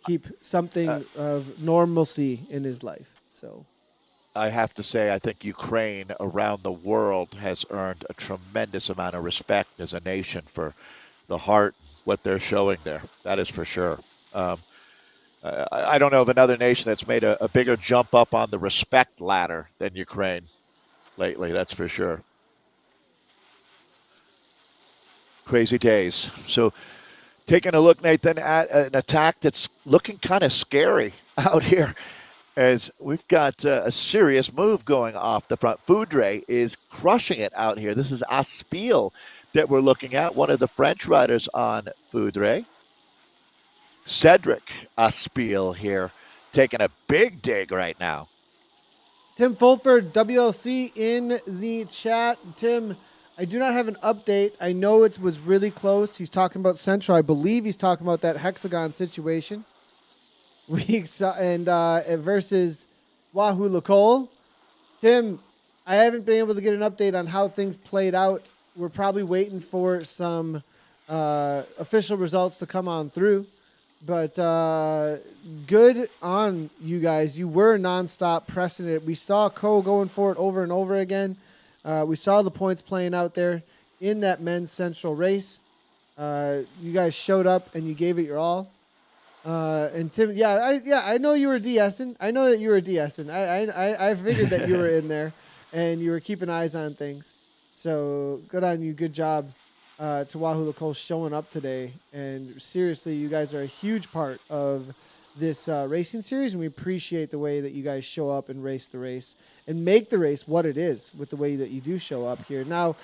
keep something of normalcy in his life. So, I have to say, I think Ukraine around the world has earned a tremendous amount of respect as a nation for the heart, what they're showing there. That is for sure. I don't know of another nation that's made a bigger jump up on the respect ladder than Ukraine lately. That's for sure. Crazy days. So, taking a look, Nathan, at an attack that's looking kind of scary out here, as we've got a serious move going off the front. Foudre is crushing it out here. This is Aspil that we're looking at, one of the French riders on Foudre. Cedric Aspil here, taking a big dig right now. Tim Fulford, WLC in the chat. Tim, I do not have an update. I know it was really close. He's talking about Central. I believe he's talking about that hexagon situation. Versus Wahoo Lacole. Tim, I haven't been able to get an update on how things played out. We're probably waiting for some official results to come on through. But good on you guys. You were nonstop pressing it. We saw Ko going for it over and over again. We saw the points playing out there in that men's central race. You guys showed up and you gave it your all. And Tim, I know you were DSing. I know that you were DSing. I figured that you were in there and you were keeping eyes on things. So good on you. Good job. To Wahoo Lacole showing up today. And seriously, you guys are a huge part of this racing series, and we appreciate the way that you guys show up and race the race and make the race what it is with the way that you do show up here. Now,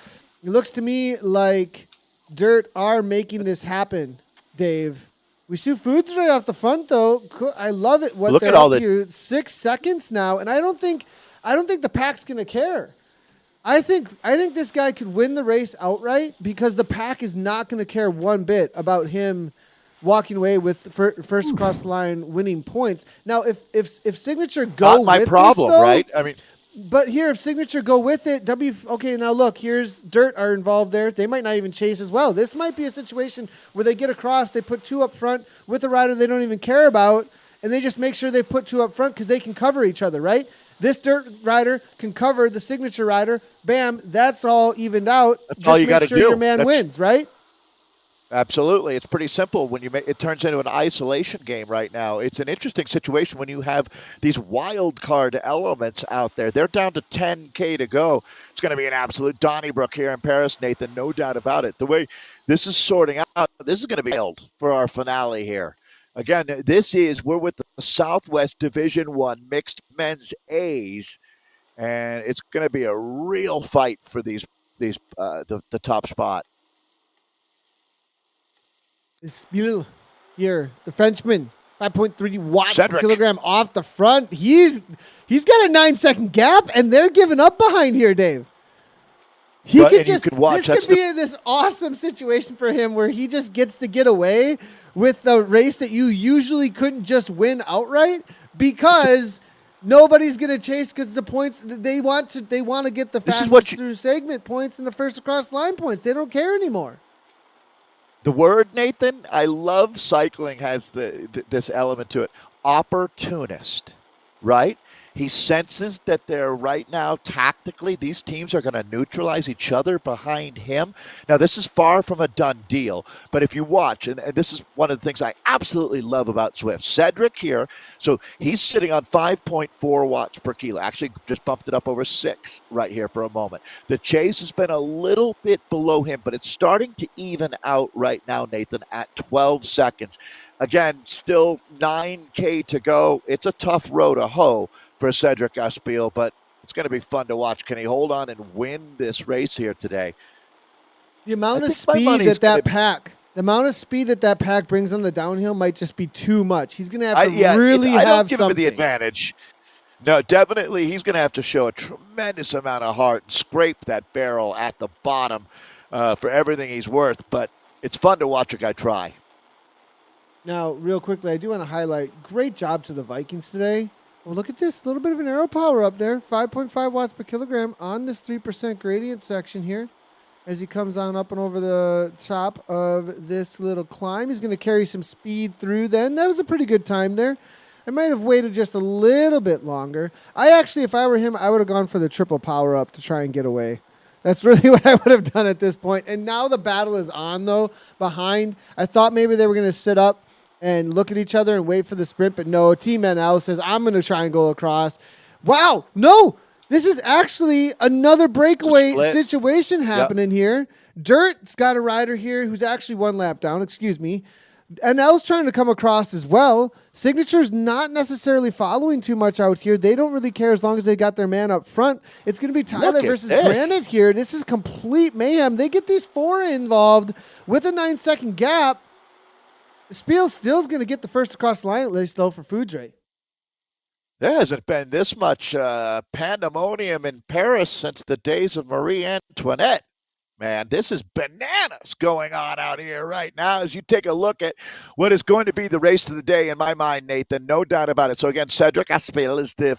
it looks to me like Dirt are making this happen, Dave. We see Foudre off the front, though. I love it. Look at all the here. 6 seconds now, and I don't think the pack's gonna care. I think this guy could win the race outright because the pack is not going to care one bit about him walking away with first across the line winning points. Now, if Signature go not my with problem, this, though, right? I mean, but here if Signature go with it, okay. Now look, here's Dirt are involved there. They might not even chase as well. This might be a situation where they get across, they put 2 up front with a rider they don't even care about, and they just make sure they put 2 up front because they can cover each other, right? This Dirt rider can cover the Signature rider. Bam, that's all evened out. That's just all you make gotta sure do. your man wins, right? Absolutely. It's pretty simple when it turns into an isolation game right now. It's an interesting situation when you have these wild card elements out there. They're down to 10K to go. It's going to be an absolute Donnybrook here in Paris, Nathan, no doubt about it. The way this is sorting out, this is going to be wild for our finale here. Again, we're with the Southwest Division 1 mixed men's A's, and it's going to be a real fight for the top spot. Spiel here, the Frenchman, 5.3 watts per Cedric. kilogram off the front. He's got a 9-second gap, and they're giving up behind here, Dave. This could be this awesome situation for him where he just gets to get away with the race that you usually couldn't just win outright because nobody's going to chase because the points they want to get the fastest through segment points and the first across line points. They don't care anymore. The word, Nathan, I love cycling has this element to it. Opportunist, right? He senses that they're right now tactically these teams are going to neutralize each other behind him. Now, this is far from a done deal, but if you watch, and this is one of the things I absolutely love about Zwift, Cedric here, so he's sitting on 5.4 watts per kilo. Actually, just bumped it up over 6 right here for a moment. The chase has been a little bit below him, but it's starting to even out right now, Nathan, at 12 seconds. Again, still 9K to go. It's a tough row to hoe for Cedric Aspiel, but it's going to be fun to watch. Can he hold on and win this race here today? The amount of speed that pack brings on the downhill might just be too much. He's going to have to I don't give him the advantage. No, definitely he's going to have to show a tremendous amount of heart and scrape that barrel at the bottom for everything he's worth, but it's fun to watch a guy try. Now, real quickly, I do want to highlight, great job to the Vikings today. Well, look at this, a little bit of an aero power up there, 5.5 watts per kilogram on this 3% gradient section here. As he comes on up and over the top of this little climb, he's going to carry some speed through then. That was a pretty good time there. I might have waited just a little bit longer. I actually, if I were him, I would have gone for the triple power up to try and get away. That's really what I would have done at this point. And now the battle is on, though, behind. I thought maybe they were going to sit up and look at each other and wait for the sprint, but no, Team NL says, I'm going to try and go across. Wow, no, this is actually another breakaway situation happening here. Dirt's got a rider here who's actually 1 lap down, NL's trying to come across as well. Signature's not necessarily following too much out here. They don't really care as long as they got their man up front. It's going to be Tyler versus Granite here. This is complete mayhem. They get these 4 involved with a 9-second gap. Spiel still's going to get the first across the line, at least, though, for Foudre. There hasn't been this much pandemonium in Paris since the days of Marie Antoinette. Man, this is bananas going on out here right now as you take a look at what is going to be the race of the day in my mind, Nathan. No doubt about it. So, again, Cedric Aspiel is the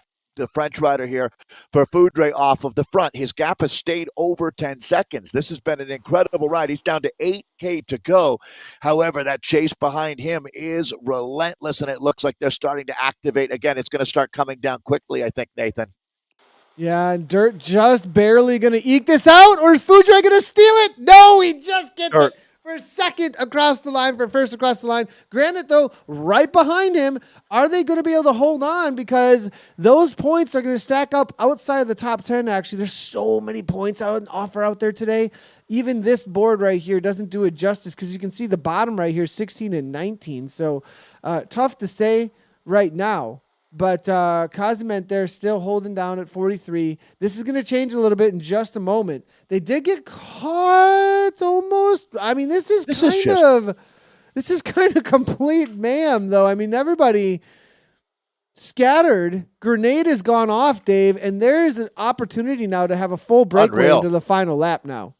French rider here for Foudre off of the front. His gap has stayed over 10 seconds. This has been an incredible ride. He's down to 8K to go. However, that chase behind him is relentless, and it looks like they're starting to activate. Again, it's going to start coming down quickly, I think, Nathan. Yeah, and Dirt just barely going to eke this out, or is Foudre going to steal it? No, he just gets it for second across the line, for first across the line. Granted, though, right behind him, are they going to be able to hold on? Because those points are going to stack up outside of the top 10, actually. There's so many points on offer out there today. Even this board right here doesn't do it justice because you can see the bottom right here, 16 and 19. So tough to say right now. But Kaziment there still holding down at 43. This is going to change a little bit in just a moment. They did get caught almost. I mean, this is kind of complete mayhem, though. I mean, everybody scattered. Grenade has gone off, Dave, and there's an opportunity now to have a full breakaway into the final lap now.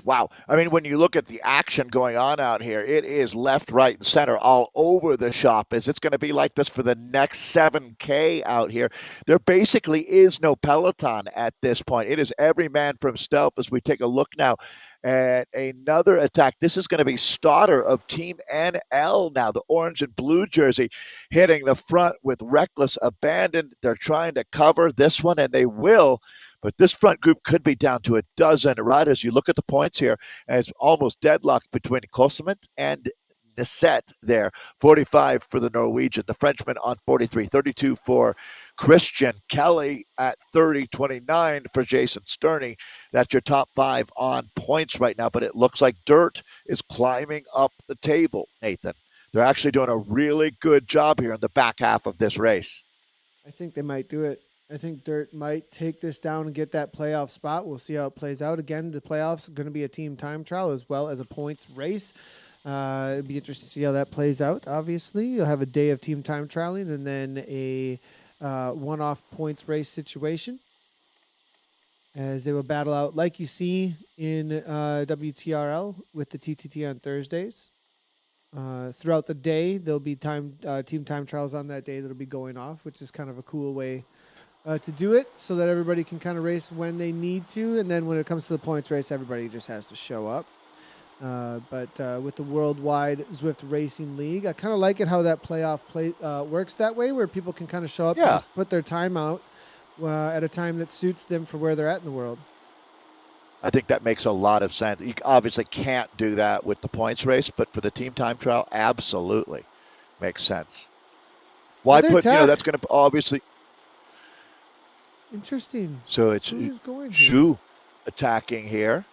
Wow. I mean, when you look at the action going on out here, it is left, right, and center all over the shop. It's going to be like this for the next 7K out here. There basically is no peloton at this point. It is every man for himself as we take a look now at another attack. This is going to be Stoddard of Team NL now, the orange and blue jersey hitting the front with reckless abandon. They're trying to cover this one, and they will. But this front group could be down to a dozen riders. You look at the points here, and it's almost deadlocked between Cosiment and Nisset there. 45 for the Norwegian, the Frenchman on 43, 32 for Christian Kelly at 30, 29 for Jason Sterney. That's your top 5 on points right now, but it looks like Dirt is climbing up the table, Nathan. They're actually doing a really good job here in the back half of this race. I think they might do it. I think Dirt might take this down and get that playoff spot. We'll see how it plays out. Again, the playoffs are going to be a team time trial as well as a points race. It'd be interesting to see how that plays out, obviously. You'll have a day of team time trialing and then a one-off points race situation as they will battle out like you see in WTRL with the TTT on Thursdays. Throughout the day, there'll be team time trials on that day that'll be going off, which is kind of a cool way to do it so that everybody can kind of race when they need to. And then when it comes to the points race, everybody just has to show up. But with the Worldwide Zwift Racing League, I kind of like it how that playoff works that way, where people can kind of show up and just put their time out, at a time that suits them for where they're at in the world. I think that makes a lot of sense. You obviously can't do that with the points race, but for the team time trial, absolutely makes sense. Why Other put, attack. that's going to obviously. Interesting. So it's Who's going here? Zhu attacking here.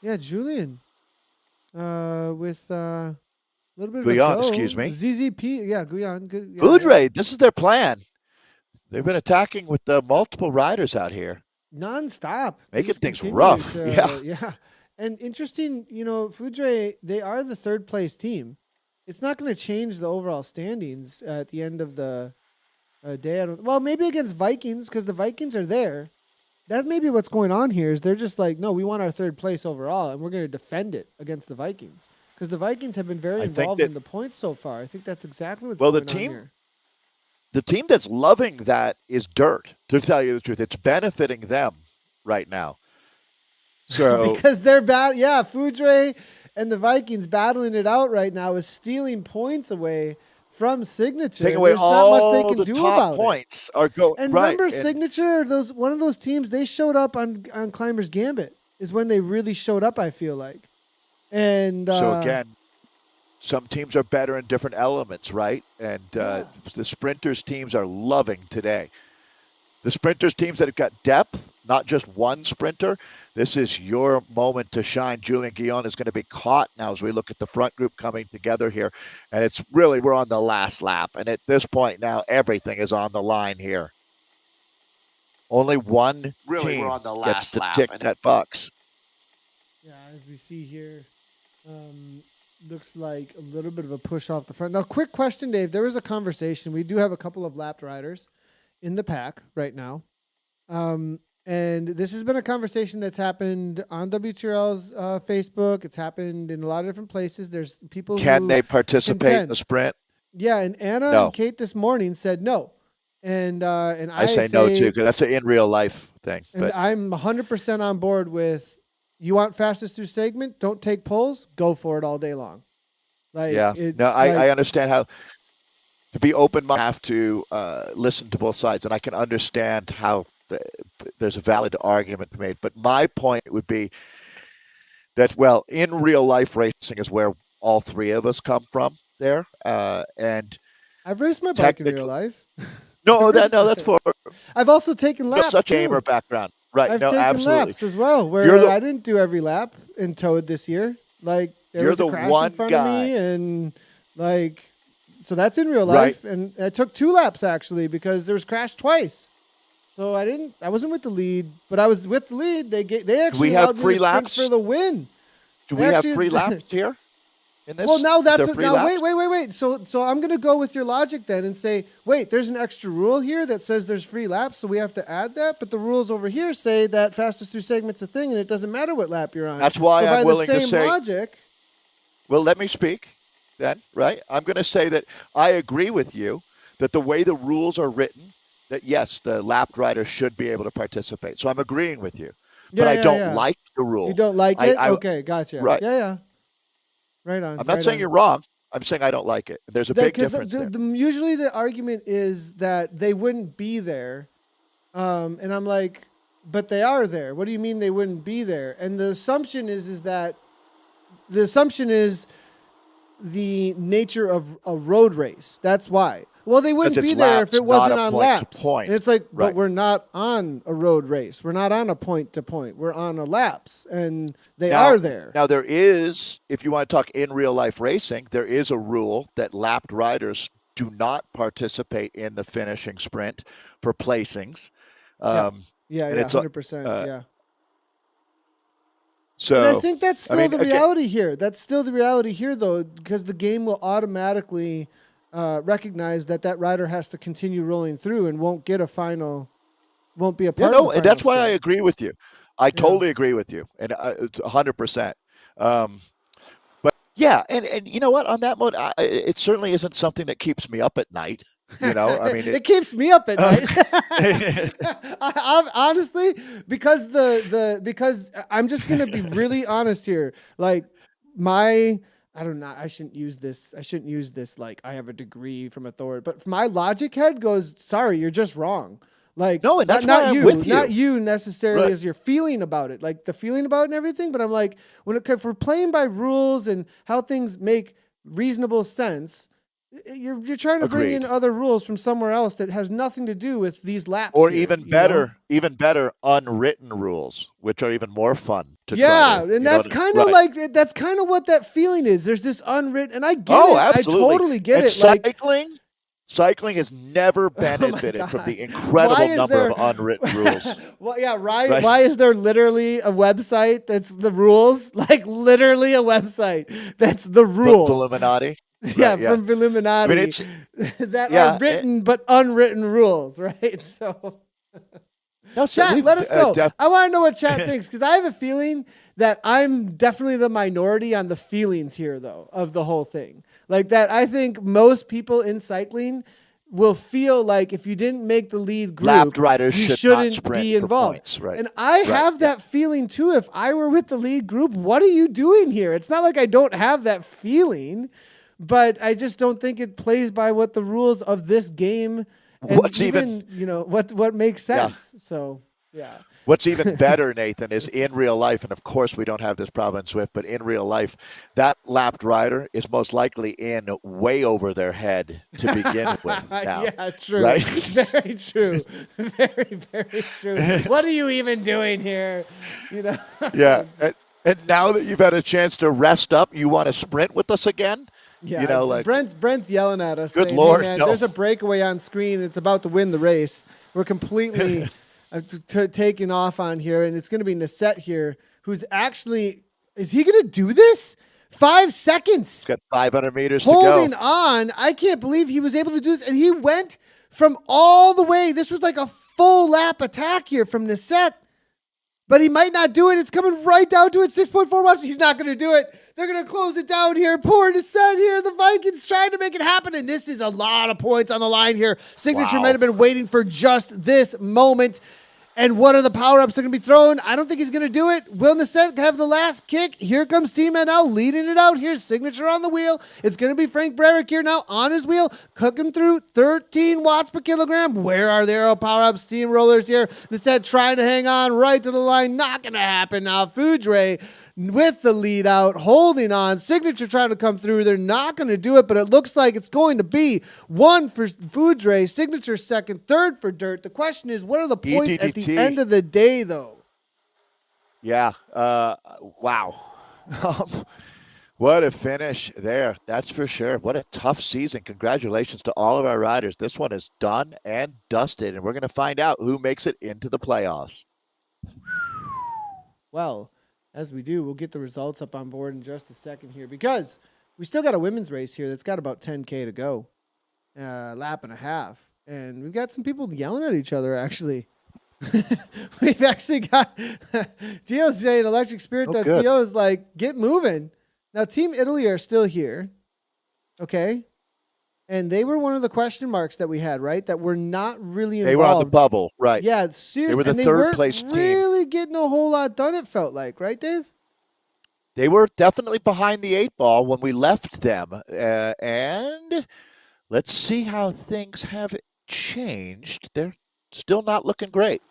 Yeah, Julian. With a little bit of Guyan, a go. excuse me. ZZP. Yeah, Guyan. Yeah, Foudre, this is their plan. They've been attacking with multiple riders out here. Non-stop. Making things continue rough. Yeah. And interesting, Foudre, they are the third place team. It's not going to change the overall standings at the end of the day. Well, maybe against Vikings because the Vikings are there. That's maybe what's going on here is they're just like, no, we want our third place overall, and we're going to defend it against the Vikings because the Vikings have been very involved in the points so far. I think that's exactly what's going on here. The team that's loving that is Dirt, to tell you the truth. It's benefiting them right now. So because they're bad. Yeah, Foudre and the Vikings battling it out right now is stealing points away from Signature. Taking away There's all not much they can the do top about points are going. And right. remember, Signature, one of those teams, they showed up on Climber's Gambit is when they really showed up, I feel like. And so again, some teams are better in different elements, right? And the Sprinters teams are loving today. The Sprinters teams that have got depth, not just one sprinter, this is your moment to shine. Julian Guillon is going to be caught now as we look at the front group coming together here. And it's really, we're on the last lap. And at this point now, everything is on the line here. Only one team we're on the gets last to lap, tick and that box. yeah, as we see here, looks like a little bit of a push off the front. Now, quick question, Dave. There was a conversation. We do have a couple of lapped riders in the pack right now. And this has been a conversation that's happened on WTRL's Facebook. It's happened in a lot of different places. There's people Can they participate in the sprint? Yeah, and Anna and Kate this morning said no. And I say no too, because that's an in real life thing. And but I'm 100% on board with you want fastest through segment, don't take polls, go for it all day long. Like I understand how to be open-minded, have to listen to both sides, and I can understand how there's a valid argument made. But my point would be that, well, in real life racing is where all three of us come from there. And I've raced my bike in real life. That's for. I've also taken laps. Such a gamer background, right? I've taken absolutely. laps as well, where I didn't do every lap in Towed this year. Like there was a crash in front of me, and so that's in real life. Right. And I took 2 laps actually because there was crash twice. So I wasn't with the lead, but I was with the lead. They actually have free laps for the win. Do we have free laps here? In this? Well, now wait. So I'm going to go with your logic then and say, wait, there's an extra rule here that says there's free laps, so we have to add that. But the rules over here say that fastest through segment's a thing, and it doesn't matter what lap you're on. That's why I'm willing to say. By the same logic. Well, let me speak then, right? I'm going to say that I agree with you that the way the rules are written, that yes, the lapped rider should be able to participate. So I'm agreeing with you. But I don't like the rule. You don't like it? Okay, gotcha. Right. Yeah. Right on. I'm not saying you're wrong. I'm saying I don't like it. There's a big difference there. Usually the argument is that they wouldn't be there. And I'm like, but they are there. What do you mean they wouldn't be there? And the assumption is that the nature of a road race. That's why. Well, they wouldn't be there if it wasn't on laps. And it's like, but we're not on a road race. We're not on a point to point. We're on a laps, and they are there. Now, there is, if you want to talk in real life racing, there is a rule that lapped riders do not participate in the finishing sprint for placings. Yeah, 100%. Yeah. So and I think that's still the reality here. That's still the reality here, though, because the game will automatically recognize that rider has to continue rolling through and won't get a final, won't be a part of the final. And that's why I agree with you. I totally agree with you, and it's 100%. But yeah, and you know what? On that mode, it certainly isn't something that keeps me up at night. You know, I mean, it keeps me up at night. I'm honestly, because I'm just gonna be really honest here. Like I don't know. I shouldn't use this. Like I have a degree from authority, but my logic head goes, sorry, you're just wrong. Like, No, and that's not why I'm you, with you. not you necessarily Right. as your feeling about it, like the feeling about it and everything. But I'm like, if we're playing by rules and how things make reasonable sense, you're trying to bring in Agreed. other rules from somewhere else that has nothing to do with these laps. Or here, even you know? better, unwritten rules, which are even more fun to Yeah, try to, and that's kind of right. like that's kind of what that feeling is. There's this unwritten, and I get Oh, it. absolutely. I totally get And it. Like, cycling has never oh my benefited from God. the incredible Why is number there- of unwritten rules. well, yeah, right. Right. Why is there literally a website that's the rules? Like literally a website that's the From rules. Illuminati. Yeah, Right, yeah. from Illuminati I mean, it's that yeah, are written but unwritten rules, right? So, no, so chat, we've, let us know. def- I want to know what chat thinks because I have a feeling that I'm definitely the minority on the feelings here, though, of the whole thing. Like that, I think most people in cycling will feel like if you didn't make the lead group, lapped riders you should not shouldn't sprint be for involved. points, right? And I have that feeling too. If I were with the lead group, what are you doing here? It's not like I don't have that feeling, but I just don't think it plays by what the rules of this game and What's even what makes Yeah. sense. So yeah. What's even better, Nathan, is in real life, and of course we don't have this problem in Zwift, but in real life, that lapped rider is most likely in way over their head to begin with now. Yeah, true. Right? Very true. Very, very true. What are you even doing here? You know? Yeah. And now that you've had a chance to rest up, you want to sprint with us again? Yeah, You know, like, Brent's yelling at us. Good saying, Lord, hey man, no. there's a breakaway on screen. It's about to win the race. We're completely taking off on here, and it's going to be Nasset here, who's actually is he going to do this? 5 seconds. got 500 meters Holding to go. on. I can't believe he was able to do this, and he went from all the way. This was like a full lap attack here from Nasset. But he might not do it. It's coming right down to it. 6.4 miles. He's not going to do it. They're going to close it down here. Poor Nasset here. The Vikings trying to make it happen. And this is a lot of points on the line here. Signature Wow. might have been waiting for just this moment. And what are the power-ups that are going to be thrown? I don't think he's going to do it. Will Nasset have the last kick? Here comes Team NL leading it out. Here's Signature on the wheel. It's going to be Frank Brerick here now on his wheel. Cooking through 13 watts per kilogram. Where are the aero power-up steamrollers here? Nasset trying to hang on right to the line. Not going to happen now. Foudre with the lead out, holding on. Signature trying to come through. They're not going to do it, but it looks like it's going to be 1 for Foudre, Signature second, 3rd for Dirt. The question is, what are the points at the EDDT. end of the day, though? Yeah. Wow. What a finish there. That's for sure. What a tough season. Congratulations to all of our riders. This one is done and dusted, and we're going to find out who makes it into the playoffs. Well, as we do, we'll get the results up on board in just a second here because we still got a women's race here that's got about 10K to go, lap and a half. And we've got some people yelling at each other, actually. We've actually got Gio saying electricspirit.co is like, get moving. Now, Team Italy are still here. Okay. And they were one of the question marks that we had, right? That were not really involved. They were on the bubble, right? Yeah, seriously. They were the and they third weren't place team. really getting a whole lot done, it felt like. Right, Dave? They were definitely behind the 8 ball when we left them. And let's see how things have changed. They're still not looking great.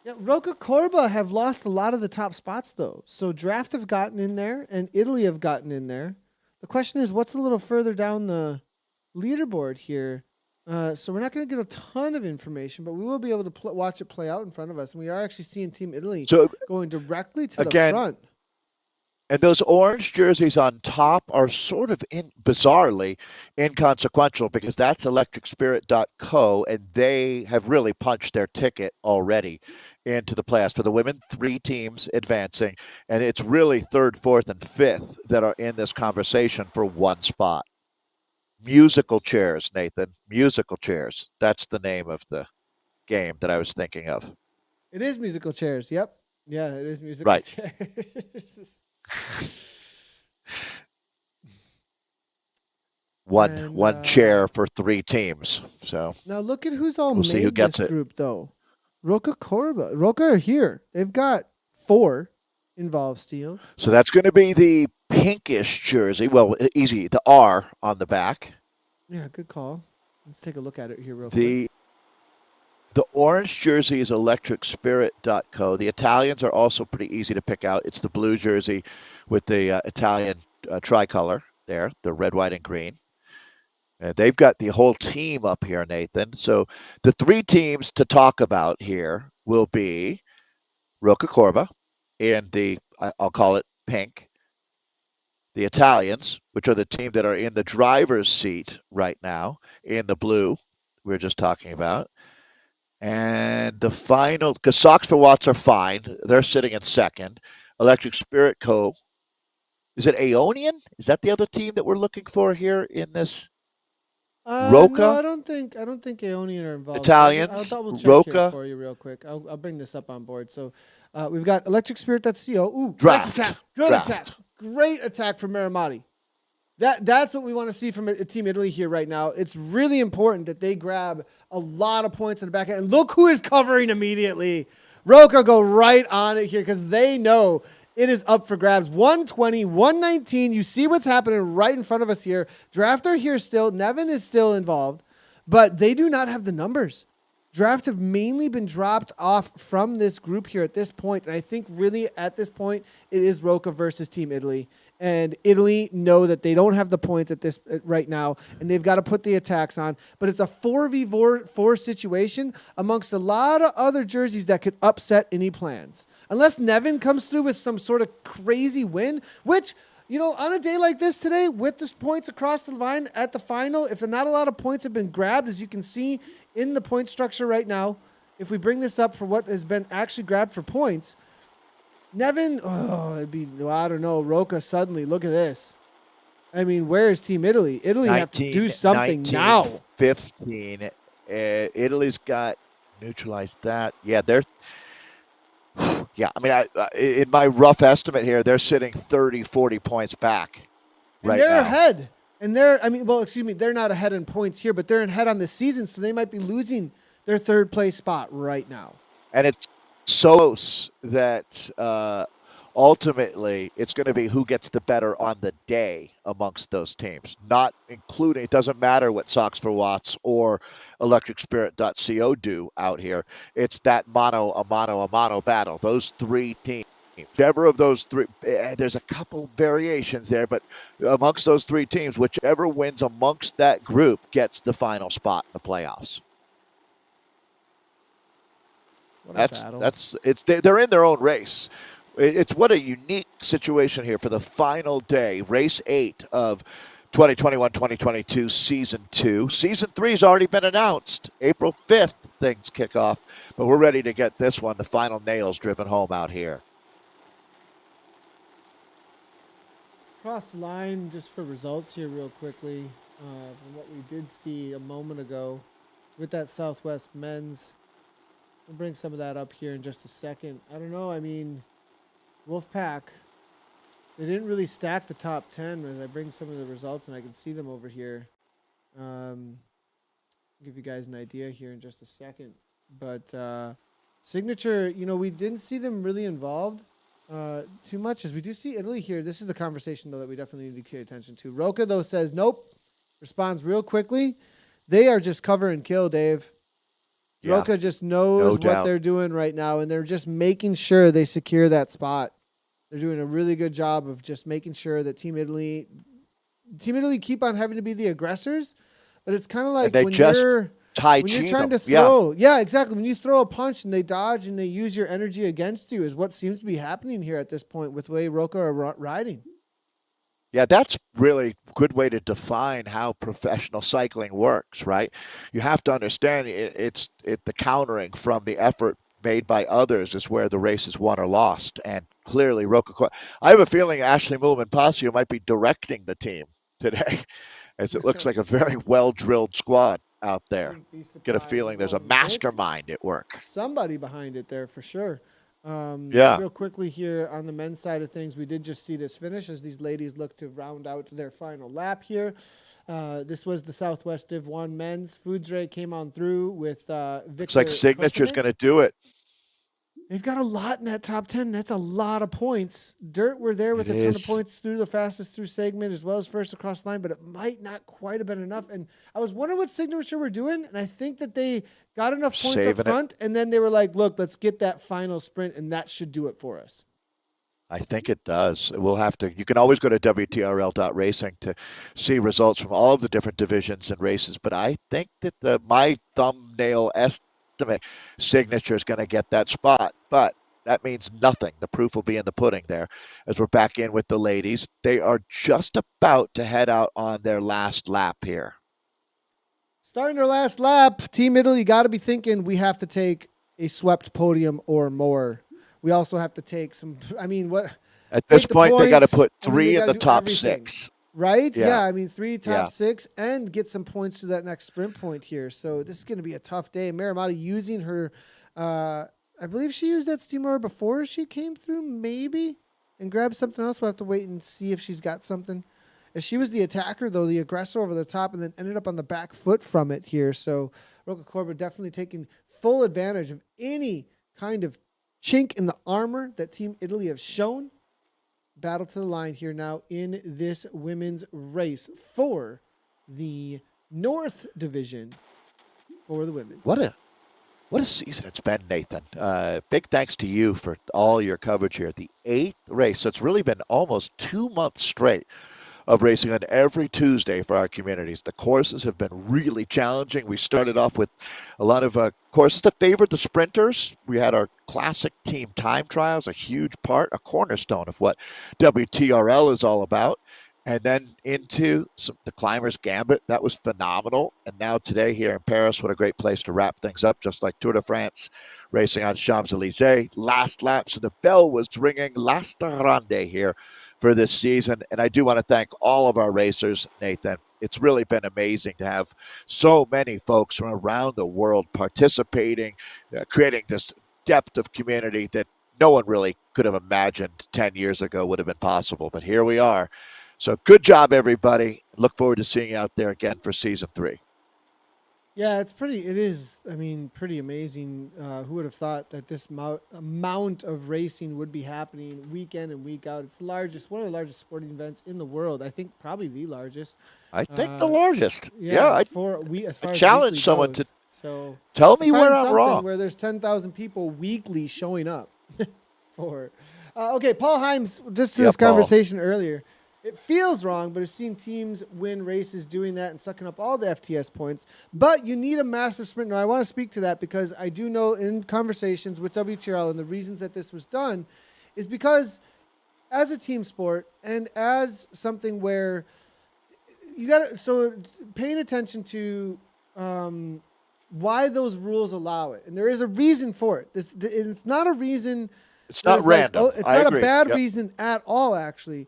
Yeah, Roca Corba have lost a lot of the top spots, though. So Draft have gotten in there, and Italy have gotten in there. The question is, what's a little further down the leaderboard here? So we're not going to get a ton of information, but we will be able to watch it play out in front of us. And we are actually seeing Team Italy going directly to the front. And those orange jerseys on top are sort of bizarrely inconsequential because that's electricspirit.co, and they have really punched their ticket already into the playoffs. For the women, 3 teams advancing, and it's really 3rd, 4th, and 5th that are in this conversation for 1 spot. Musical chairs, Nathan. Musical chairs. That's the name of the game that I was thinking of. It is musical chairs. Yep. Yeah, it is musical chairs. One chair for 3 teams. So now look at who's all we'll made see who gets this it. group, though. Roca Corva. Roca are here. They've got 4. involved, Steele? So that's going to be the pinkish jersey. Well, easy. The R on the back. Yeah, good call. Let's take a look at it here real quick. The orange jersey is electricspirit.co. The Italians are also pretty easy to pick out. It's the blue jersey with the Italian tricolor there, the red, white, and green. And they've got the whole team up here, Nathan. So the three teams to talk about here will be Roca Corba in the, I'll call it pink. The Italians, which are the team that are in the driver's seat right now, in the blue we were just talking about. And the final, because Sox for Watts are fine. They're sitting in second. Electric Spirit Co. Is it Aeonian? Is that the other team that we're looking for here in this? Roca? No, I don't think Aeonian are involved. Italians, I'll double check Roca. here for you real quick. I'll bring this up on board. So we've got electricspirit.co. Ooh, Draft. Nice attack. Good Draft. attack. Great attack from Maramati. That's what we want to see from Team Italy here right now. It's really important that they grab a lot of points in the back end. And look who is covering immediately. Roca go right on it here because they know it is up for grabs. 120, 119. You see what's happening right in front of us here. Drafter here still. Nevin is still involved, but they do not have the numbers. Draft have mainly been dropped off from this group here at this point. And I think really at this point, it is Roca versus Team Italy. And Italy know that they don't have the points at this right now, and they've got to put the attacks on. But it's a 4v4 situation amongst a lot of other jerseys that could upset any plans. Unless Nevin comes through with some sort of crazy win, which, you know, on a day like this today, with the points across the line at the final, if not a lot of points have been grabbed, as you can see in the point structure right now, if we bring this up for what has been actually grabbed for points, Nevin, it'd be, I don't know, Roca suddenly, look at this. I mean, where is Team Italy? Italy 19, have to do something 19, now. 15. Italy's got neutralized that. Yeah, they're, yeah, I mean, in my rough estimate here, they're sitting 30, 40 points back right And they're now. ahead. And they're not ahead in points here, but they're ahead on the season, so they might be losing their third place spot right now. And it's so close that ultimately it's going to be who gets the better on the day amongst those teams, not including, it doesn't matter what Sox for Watts or electricspirit.co do out here. It's that a mano battle. Those three teams. Whichever of those three, there's a couple variations there, but amongst those three teams, whichever wins amongst that group gets the final spot in the playoffs. They're in their own race. It's what a unique situation here for the final day, race 8 of 2021-2022 season 2. Season 3 has already been announced. April 5th things kick off, but we're ready to get this one, the final nails driven home out here. Cross the line just for results here real quickly from what we did see a moment ago with that Southwest men's. We'll bring some of that up here in just a second. I don't know. I mean, Wolfpack, they didn't really stack the top 10 as I bring some of the results, and I can see them over here. Give you guys an idea here in just a second. But Signature, you know, we didn't see them really involved too much, as we do see Italy here. This is the conversation, though, that we definitely need to pay attention to. Roca, though, says nope. Responds real quickly. They are just cover and kill, Dave. Yeah, Roca just knows what they're doing right now, and they're just making sure they secure that spot. They're doing a really good job of just making sure that Team Italy keep on having to be the aggressors, but it's kind of like when you're trying to throw. Yeah, exactly. When you throw a punch and they dodge and they use your energy against you is what seems to be happening here at this point with the way Roca are riding. Yeah, that's really a good way to define how professional cycling works, right? You have to understand it's the countering from the effort made by others is where the race is won or lost. And clearly, Roca, I have a feeling Ashley Moolman-Pasio might be directing the team today, as it looks like a very well-drilled squad out there. Get a feeling there's a mastermind at work. Somebody behind it there for sure. Real quickly here on the men's side of things, we did just see this finish as these ladies look to round out their final lap here. This was the Southwest Div 1 men's. Foodsray came on through with Victor. Looks like Signature's going to do it. they've got a lot in that top 10. That's a lot of points. Dirt were there with a ton of points through the fastest through segment as well as first across the line, but it might not quite have been enough. And I was wondering what signature we're doing, and I think that they got enough points up front, and then they were like, look, let's get that final sprint, and that should do it for us. I think it does. We'll have to. You can always go to WTRL.racing to see results from all of the different divisions and races. But I think that my thumbnail estimate signature is going to get that spot. But that means nothing. The proof will be in the pudding there. As we're back in with the ladies, they are just about to head out on their last lap here. Starting their last lap, Team Italy got to be thinking we have to take a swept podium or more. We also have to take some, what? At this point, they got to put 3 in the top everything. 6. Right? Yeah, 3 top 6 and get some points to that next sprint point here. So this is going to be a tough day. Marimata using her, I believe she used that steamer before she came through, maybe, and grabbed something else. We'll have to wait and see if she's got something. As she was the attacker, though, the aggressor over the top, and then ended up on the back foot from it here. So Roca Corba definitely taking full advantage of any kind of chink in the armor that Team Italy have shown. Battle to the line here now in this women's race for the North Division for the women. What a season it's been, Nathan. Big thanks to you for all your coverage here. The 8th race. So it's really been almost 2 months straight of racing on every Tuesday for our communities. The courses have been really challenging. We started off with a lot of courses that favored the sprinters. We had our classic team time trials, a huge part, a cornerstone of what WTRL is all about. And then into the Climbers Gambit. That was phenomenal. And now today here in Paris, what a great place to wrap things up, just like Tour de France, racing on Champs-Élysées. Last lap, so the bell was ringing. Last grande here for this season. And I do want to thank all of our racers, Nathan. It's really been amazing to have so many folks from around the world participating, creating this depth of community that no one really could have imagined 10 years ago would have been possible. But here we are. So good job, everybody. Look forward to seeing you out there again for season 3. Yeah, it is, pretty amazing. Who would have thought that this amount of racing would be happening week in and week out? It's one of the largest sporting events in the world. I think probably the largest. I think the largest. I challenge someone goes. to tell me where I'm wrong. Where there's 10,000 people weekly showing up for. Okay, Paul Himes, just to this conversation earlier. It feels wrong, but I've seen teams win races doing that and sucking up all the FTS points. But you need a massive sprint. Now, I want to speak to that because I do know in conversations with WTRL and the reasons that this was done is because as a team sport and as something where you got to, so paying attention to why those rules allow it. And there is a reason for it. It's not a reason. It's not random. It's not a bad reason at all, actually.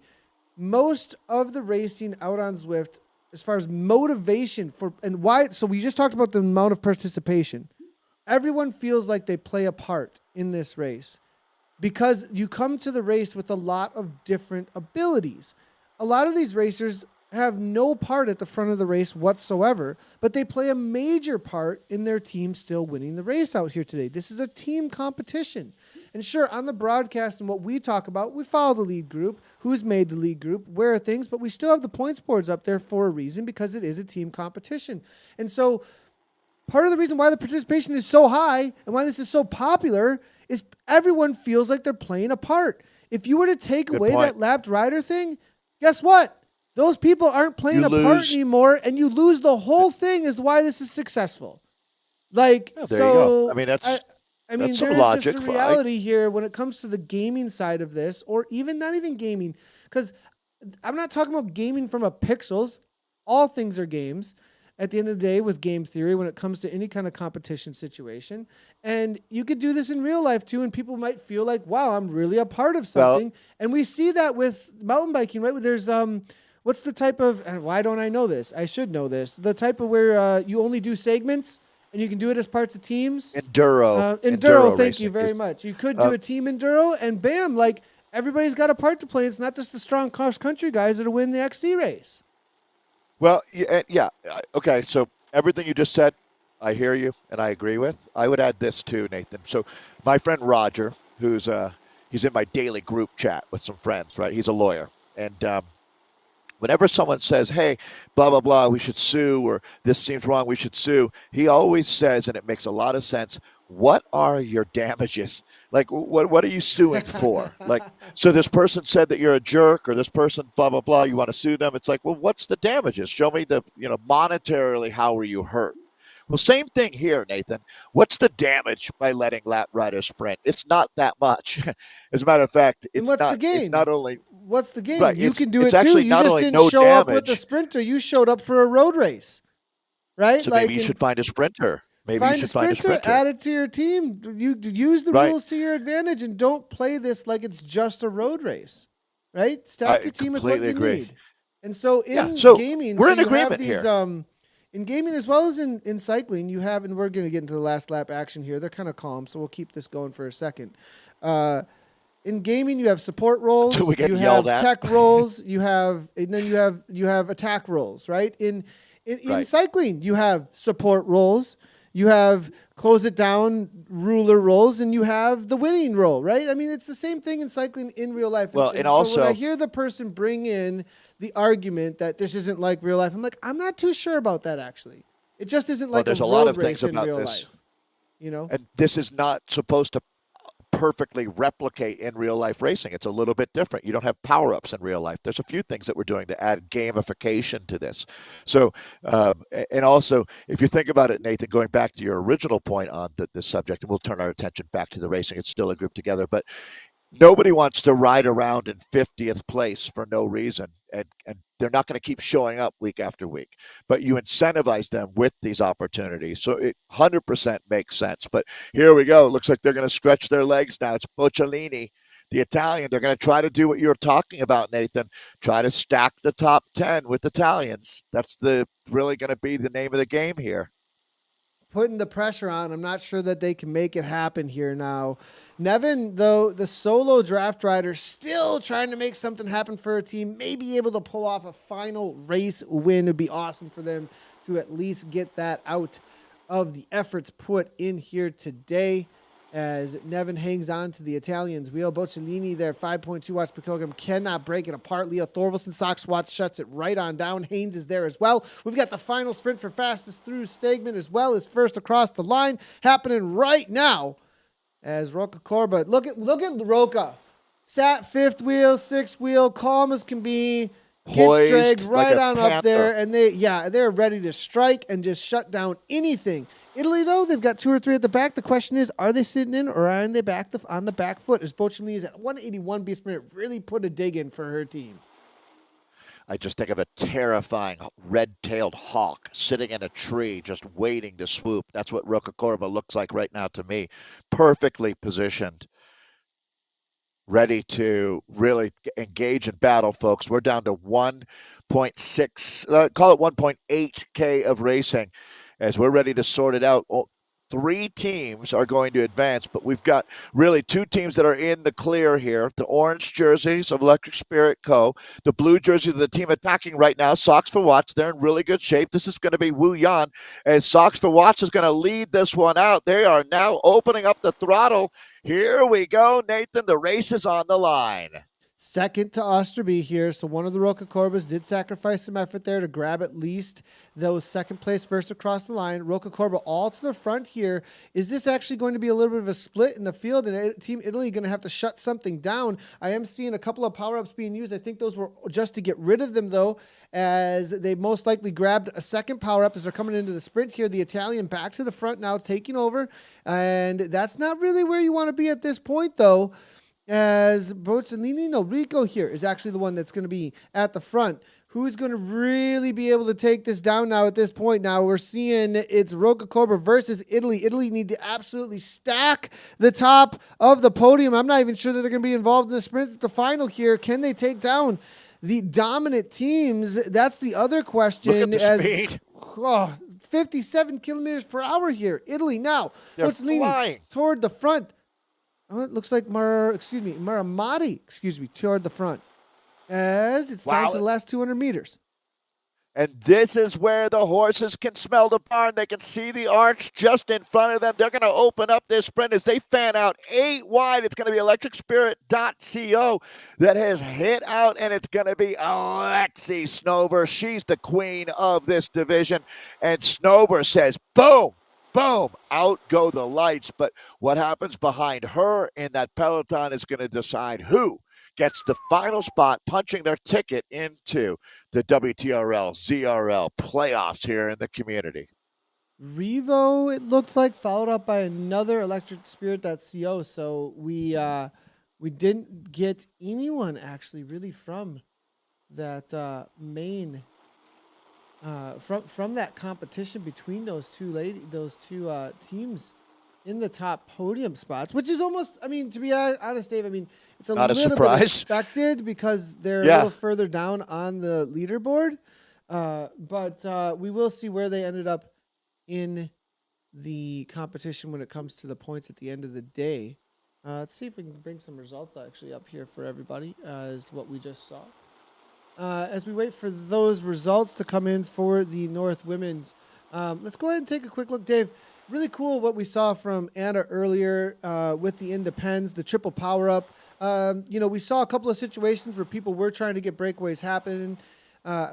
Most of the racing out on Zwift, as far as motivation and why, so we just talked about the amount of participation. Everyone feels like they play a part in this race because you come to the race with a lot of different abilities. A lot of these racers have no part at the front of the race whatsoever, but they play a major part in their team still winning the race out here today. This is a team competition. And sure, on the broadcast and what we talk about, we follow the lead group, who's made the lead group, where are things, but we still have the points boards up there for a reason because it is a team competition. And so part of the reason why the participation is so high and why this is so popular is everyone feels like they're playing a part. If you were to take away that lapped rider thing, guess what? Those people aren't playing a part anymore, and you lose the whole thing is why this is successful. There you go. That's some there's logic. just a reality here when it comes to the gaming side of this, or even not even gaming, because I'm not talking about gaming from a pixels. All things are games at the end of the day with game theory when it comes to any kind of competition situation. And you could do this in real life too, and people might feel like, wow, I'm really a part of something. And we see that with mountain biking, right? There's what's the type of, and why don't I know this? I should know this. The type of where you only do segments and you can do it as parts of teams. Enduro. Thank you very much. You could do a team enduro, and bam, like everybody's got a part to play. It's not just the strong cross-country guys that'll win the XC race. Well, yeah. Okay, so everything you just said, I hear you, and I agree with. I would add this too, Nathan. So my friend Roger, who's he's in my daily group chat with some friends, right? He's a lawyer, and whenever someone says, "Hey, blah blah blah, we should sue," or "This seems wrong, we should sue," he always says, and it makes a lot of sense, "What are your damages? Like, what are you suing for? Like, so this person said that you're a jerk, or this person blah blah blah. You want to sue them? It's like, well, what's the damages? Show me the monetarily how were you hurt." Well, same thing here, Nathan. What's the damage by letting lap riders sprint? It's not that much. As a matter of fact, And what's the gain? It's not only What's the game? right. You It's can do it's it too. actually You not just only didn't no show up with the damage. sprinter. You showed up for a road race, right? So maybe you should find a sprinter. Maybe you should find a sprinter. Add it to your team. You use the Right. rules to your advantage, and don't play this like it's just a road race, right? Stack your team with what you completely agree. need. And so in Yeah, so gaming, we're so in you agreement have these, here. in gaming as well as in cycling, you have, and we're going to get into the last lap action here. They're kind of calm, so we'll keep this going for a second. In gaming, you have support roles, Till we get you yelled have at. tech roles, and then you have attack roles, right? In Right. cycling, you have support roles, you have close it down ruler roles, and you have the winning role, right? I mean, it's the same thing in cycling in real life. Well, and also- when I hear the person bring in the argument that this isn't like real life, I'm like, I'm not too sure about that actually. It just isn't like there's a a lot road of things race in about real this. life, you know? And this is not supposed to perfectly replicate in real life racing. It's a little bit different. You don't have power ups in real life. There's a few things that we're doing to add gamification to this. So, and also, if you think about it, Nathan, going back to your original point on this subject, and we'll turn our attention back to the racing. It's still a group together, but nobody wants to ride around in 50th place for no reason. And they're not going to keep showing up week after week. But you incentivize them with these opportunities. So it 100% makes sense. But here we go. It looks like they're going to stretch their legs now. It's Bocciolini, the Italian. They're going to try to do what you're talking about, Nathan. Try to stack the top 10 with Italians. That's really going to be the name of the game here. Putting the pressure on. I'm not sure that they can make it happen here now. Nevin, though, the solo draft rider, still trying to make something happen for a team, may be able to pull off a final race win. It would be awesome for them to at least get that out of the efforts put in here today. As Nevin hangs on to the Italians' wheel. Bocciolini there, 5.2 watts per kilogram, cannot break it apart. Leo Thorvaldsen, Sox Watts shuts it right on down. Haynes is there as well. We've got the final sprint for fastest through Stegman as well as first across the line happening right now. As Roca Corba, look at Roca. Sat fifth wheel, sixth wheel, calm as can be. Gets Poised dragged like right a on up panther. there, and they're ready to strike and just shut down anything. Italy, though, they've got 2 or 3 at the back. The question is, are they sitting in or are they on the back foot? As Bocciolini is at 181 beats per minute, really put a dig in for her team. I just think of a terrifying red-tailed hawk sitting in a tree just waiting to swoop. That's what Roca Corba looks like right now to me. Perfectly positioned. Ready to really engage in battle, folks. We're down to 1.6, call it 1.8K of racing as we're ready to sort it out. 3 teams are going to advance, but we've got really 2 teams that are in the clear here. The orange jerseys of Electric Spirit Co., the blue jersey of the team attacking right now, Sox for Watts. They're in really good shape. This is going to be Wu Yan, as Sox for Watts is going to lead this one out. They are now opening up the throttle. Here we go, Nathan. The race is on the line. Second to Osterby here. So one of the Roca Corbas did sacrifice some effort there to grab at least those second place first across the line. Roca Corba all to the front here. Is this actually going to be a little bit of a split in the field? And Team Italy going to have to shut something down? I am seeing a couple of power-ups being used. I think those were just to get rid of them, though, as they most likely grabbed a second power-up as they're coming into the sprint here. The Italian back to the front now, taking over. And that's not really where you want to be at this point, though. As Bocciolini, Rico here is actually the one that's going to be at the front. Who's going to really be able to take this down now at this point? Now we're seeing it's Roca Corba versus Italy. Italy need to absolutely stack the top of the podium. I'm not even sure that they're going to be involved in the sprint at the final here. Can they take down the dominant teams? That's the other question. Look at the speed. 57 kilometers per hour here. Italy now. They're Bocciolini flying toward the front. Oh, it looks like Maramati, toward the front. As it's down to the last 200 meters. And this is where the horses can smell the barn. They can see the arch just in front of them. They're going to open up their sprint as they fan out 8 wide. It's going to be electricspirit.co that has hit out, and it's going to be Alexi Snover. She's the queen of this division. And Snover says, boom, boom, out go the lights. But what happens behind her in that peloton is going to decide who gets the final spot, punching their ticket into the WTRL, ZRL playoffs here in the community. Revo, it looked like, followed up by another electricspirit.co. So we didn't get anyone actually really from that main from that competition between those two teams in the top podium spots, which is almost, I mean, to be honest, Dave, I mean, it's a Not a little surprise. bit expected because they're a little further down on the leaderboard. But we will see where they ended up in the competition when it comes to the points at the end of the day. Let's see if we can bring some results actually up here for everybody as what we just saw. As we wait for those results to come in for the North Women's, let's go ahead and take a quick look, Dave. Really cool what we saw from Anna earlier with the independs, the triple power up. We saw a couple of situations where people were trying to get breakaways happening.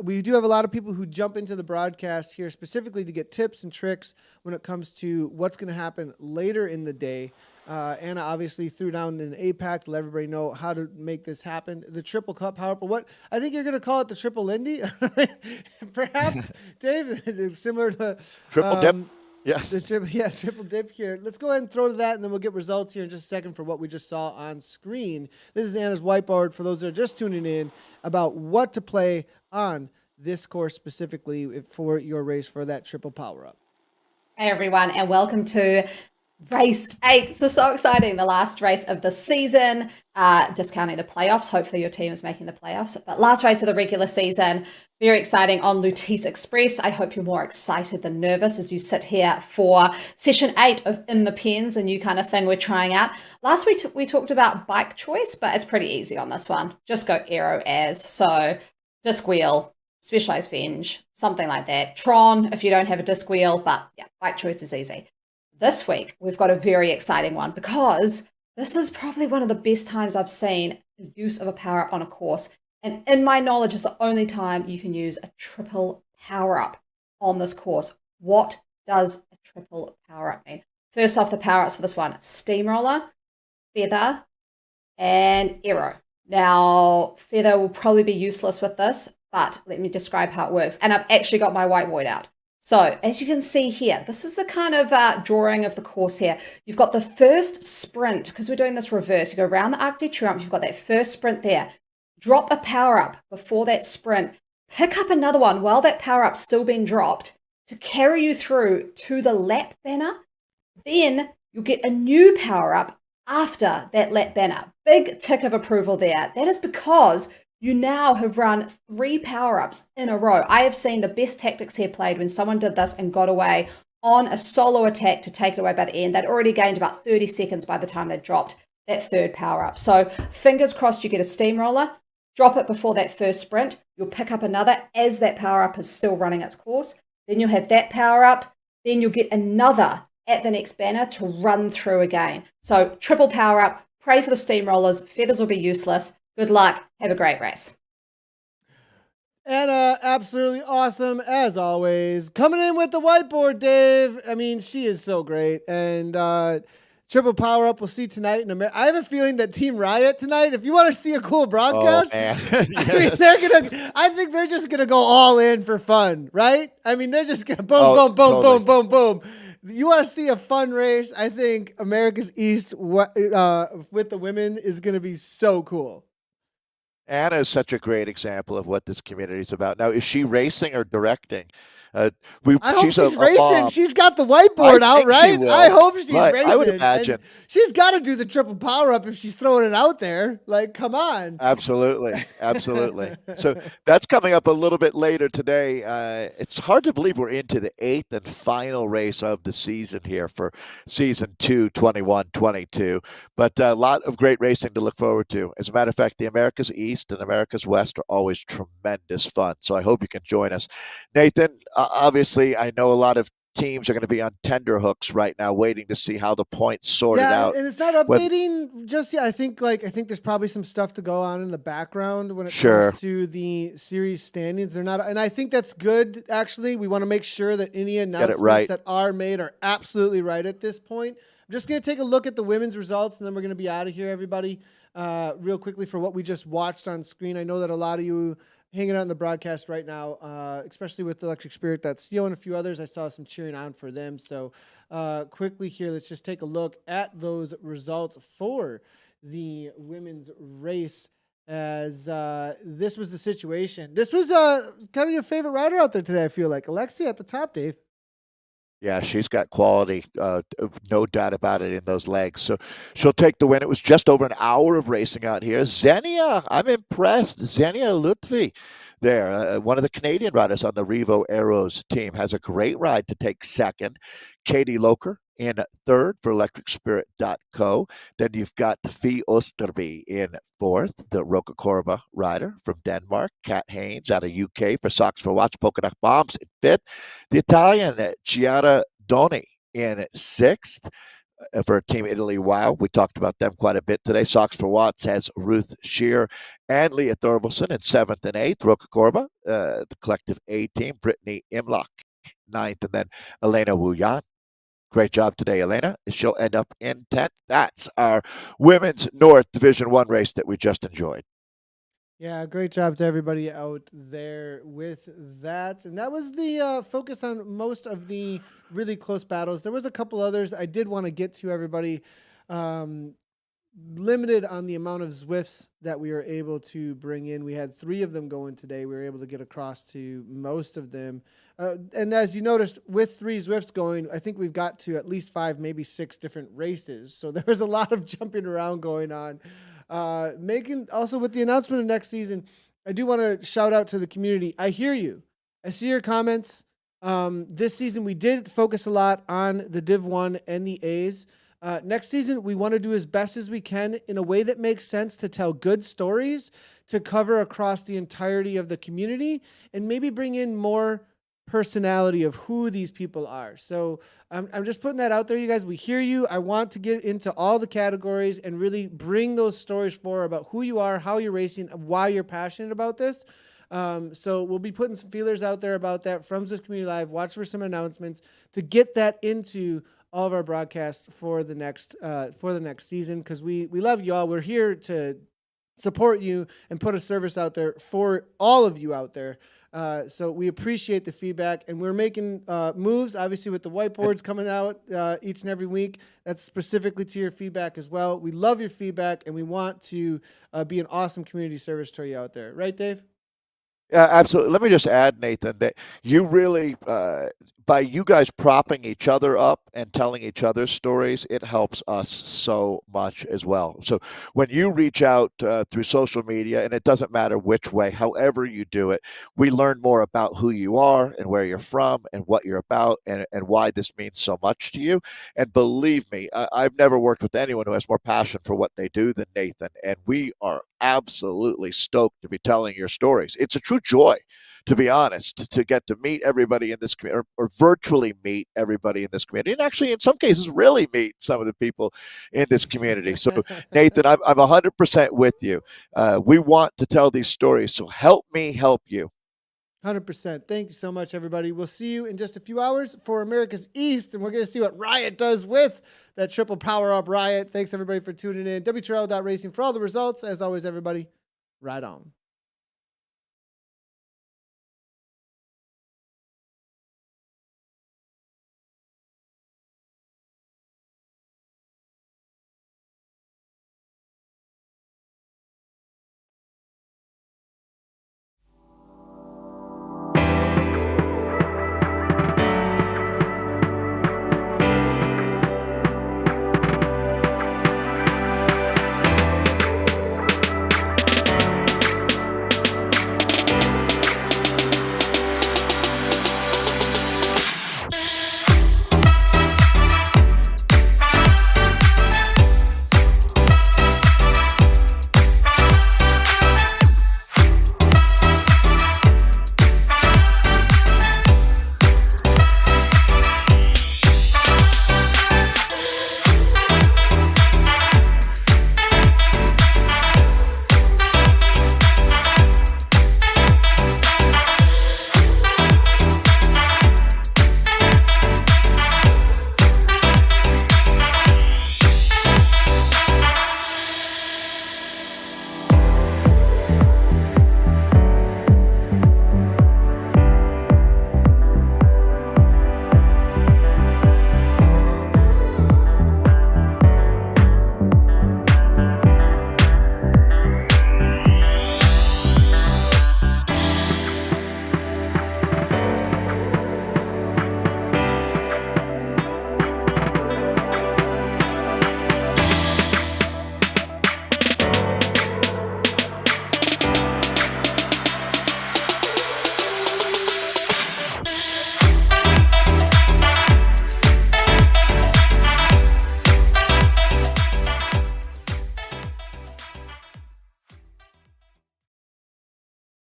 We do have a lot of people who jump into the broadcast here specifically to get tips and tricks when it comes to what's going to happen later in the day. Anna obviously threw down an APAC to let everybody know how to make this happen. The triple cup power up, or what I think you're going to call it, the triple Lindy, perhaps, Dave, similar to Triple dip. Yeah. Triple dip here. Let's go ahead and throw to that, and then we'll get results here in just a second for what we just saw on screen. This is Anna's whiteboard for those that are just tuning in about what to play on this course specifically for your race for that triple power up. Hey everyone, and welcome to Race 8. So exciting, the last race of the season, discounting the playoffs. Hopefully your team is making the playoffs. But last race of the regular season, very exciting on Lutece Express. I hope you're more excited than nervous as you sit here for session 8 of In the Pens, a new kind of thing we're trying out. Last week we talked about bike choice, but it's pretty easy on this one. Just go aero as. So disc wheel, specialized venge, something like that. Tron if you don't have a disc wheel, but yeah, bike choice is easy. This week, we've got a very exciting one because this is probably one of the best times I've seen the use of a power-up on a course. And in my knowledge, it's the only time you can use a triple power-up on this course. What does a triple power-up mean? First off, the power-ups for this one, Steamroller, Feather, and Aero. Now, Feather will probably be useless with this, but let me describe how it works. And I've actually got my whiteboard out. So as you can see here, this is a kind of drawing of the course here. You've got the first sprint, because we're doing this reverse. You go around the Arc de Triomphe, you've got that first sprint there. Drop a power-up before that sprint. Pick up another one while that power-up's still being dropped to carry you through to the lap banner. Then you'll get a new power-up after that lap banner. Big tick of approval there. That is because you now have run 3 power-ups in a row. I have seen the best tactics here played when someone did this and got away on a solo attack to take it away by the end. They'd already gained about 30 seconds by the time they dropped that third power-up. So fingers crossed you get a steamroller, drop it before that first sprint. You'll pick up another as that power-up is still running its course. Then you'll have that power-up. Then you'll get another at the next banner to run through again. So triple power-up, pray for the steamrollers. Feathers will be useless. Good luck. Have a great race. Anna, absolutely awesome as always. Coming in with the whiteboard, Dave. I mean, she is so great. And triple power up we'll see tonight in America. I have a feeling that Team Riot tonight, if you want to see a cool broadcast, man. I think they're just gonna go all in for fun, right? I mean, they're just gonna boom, totally. boom, boom. You want to see a fun race? I think America's East with the women is gonna be so cool. Anna is such a great example of what this community is about. Now, is she racing or directing? I hope She's she's a racing. mom. She's got the I whiteboard out, think she right? will. I hope she's Right. racing. I would imagine. And she's got to do the triple power up if she's throwing it out there. Like, come on. Absolutely. Absolutely. So that's coming up a little bit later today. It's hard to believe we're into the 8th and final race of the season here for season 2, 21-22. But a lot of great racing to look forward to. As a matter of fact, the America's East and America's West are always tremendous fun. So I hope you can join us. Nathan, obviously, I know a lot of teams are going to be on tenterhooks right now, waiting to see how the points sorted out. And it's not updating just yet. I think there's probably some stuff to go on in the background when it Sure. comes to the series standings. They're not, and I think that's good. Actually, we want to make sure that any announcements right. that are made are absolutely right at this point. I'm just going to take a look at the women's results, and then we're going to be out of here, everybody. Real quickly for what we just watched on screen. I know that a lot of you hanging out in the broadcast right now, especially with Electric Spirit, that's Theo and a few others. I saw some cheering on for them. So quickly here, let's just take a look at those results for the women's race as this was the situation. This was kind of your favorite rider out there today, I feel like. Alexia at the top, Dave. Yeah, she's got quality, no doubt about it, in those legs. So she'll take the win. It was just over an hour of racing out here. Xenia, I'm impressed. Xenia Lutfi there, one of the Canadian riders on the Revo Arrows team, has a great ride to take second. Katie Loker in third for electricspirit.co. Then you've got Fie Osterby in fourth, the Roca Corba rider from Denmark. Kat Haynes out of UK for Socks for Watch. Polka Dot Bombs in fifth. The Italian Chiara Doni in sixth for Team Italy. Wow, we talked about them quite a bit today. Socks for Watts has Ruth Shear and Leah Thorvaldsen in seventh and eighth. Roca Corba, the collective A team. Brittany Imlock, ninth, and then Elena Wuyan. Great job today, Elena. She'll end up in 10th. That's our Women's North Division 1 race that we just enjoyed. Yeah, great job to everybody out there with that. And that was the focus on most of the really close battles. There was a couple others I did want to get to, everybody. Limited on the amount of Zwifts that we were able to bring in. We had 3 of them going today. We were able to get across to most of them. And as you noticed, with 3 Zwifts going, I think we've got to at least 5, maybe 6 different races. So there was a lot of jumping around going on. Making also with the announcement of next season, I do want to shout out to the community. I hear you. I see your comments. This season, we did focus a lot on the Div 1 and the A's. Next season, we want to do as best as we can in a way that makes sense to tell good stories, to cover across the entirety of the community, and maybe bring in more personality of who these people are. So I'm just putting that out there, you guys. We hear you. I want to get into all the categories and really bring those stories forward about who you are, how you're racing, why you're passionate about this. So we'll be putting some feelers out there about that from Zwift Community Live. Watch for some announcements to get that into all of our broadcasts for the next season, because we love you all. We're here to support you and put a service out there for all of you out there. So we appreciate the feedback, and we're making moves, obviously, with the whiteboards coming out each and every week. That's specifically to your feedback as well. We love your feedback, and we want to be an awesome community service to you out there. Right, Dave? Yeah, absolutely. Let me just add, Nathan, that you really, by you guys propping each other up and telling each other's stories, it helps us so much as well. So when you reach out through social media, and it doesn't matter which way, however you do it, we learn more about who you are and where you're from and what you're about and why this means so much to you. And believe me, I've never worked with anyone who has more passion for what they do than Nathan. And we are absolutely stoked to be telling your stories. It's a true joy, to be honest, to get to meet everybody in this community, or virtually meet everybody in this community, and actually in some cases really meet some of the people in this community. So Nathan, I'm 100% with you. We want to tell these stories, so help me help you. 100%. Thank you so much, everybody. We'll see you in just a few hours for America's East, and we're going to see what Riot does with that triple power-up Riot. Thanks, everybody, for tuning in. WTRL.racing for all the results. As always, everybody, ride on.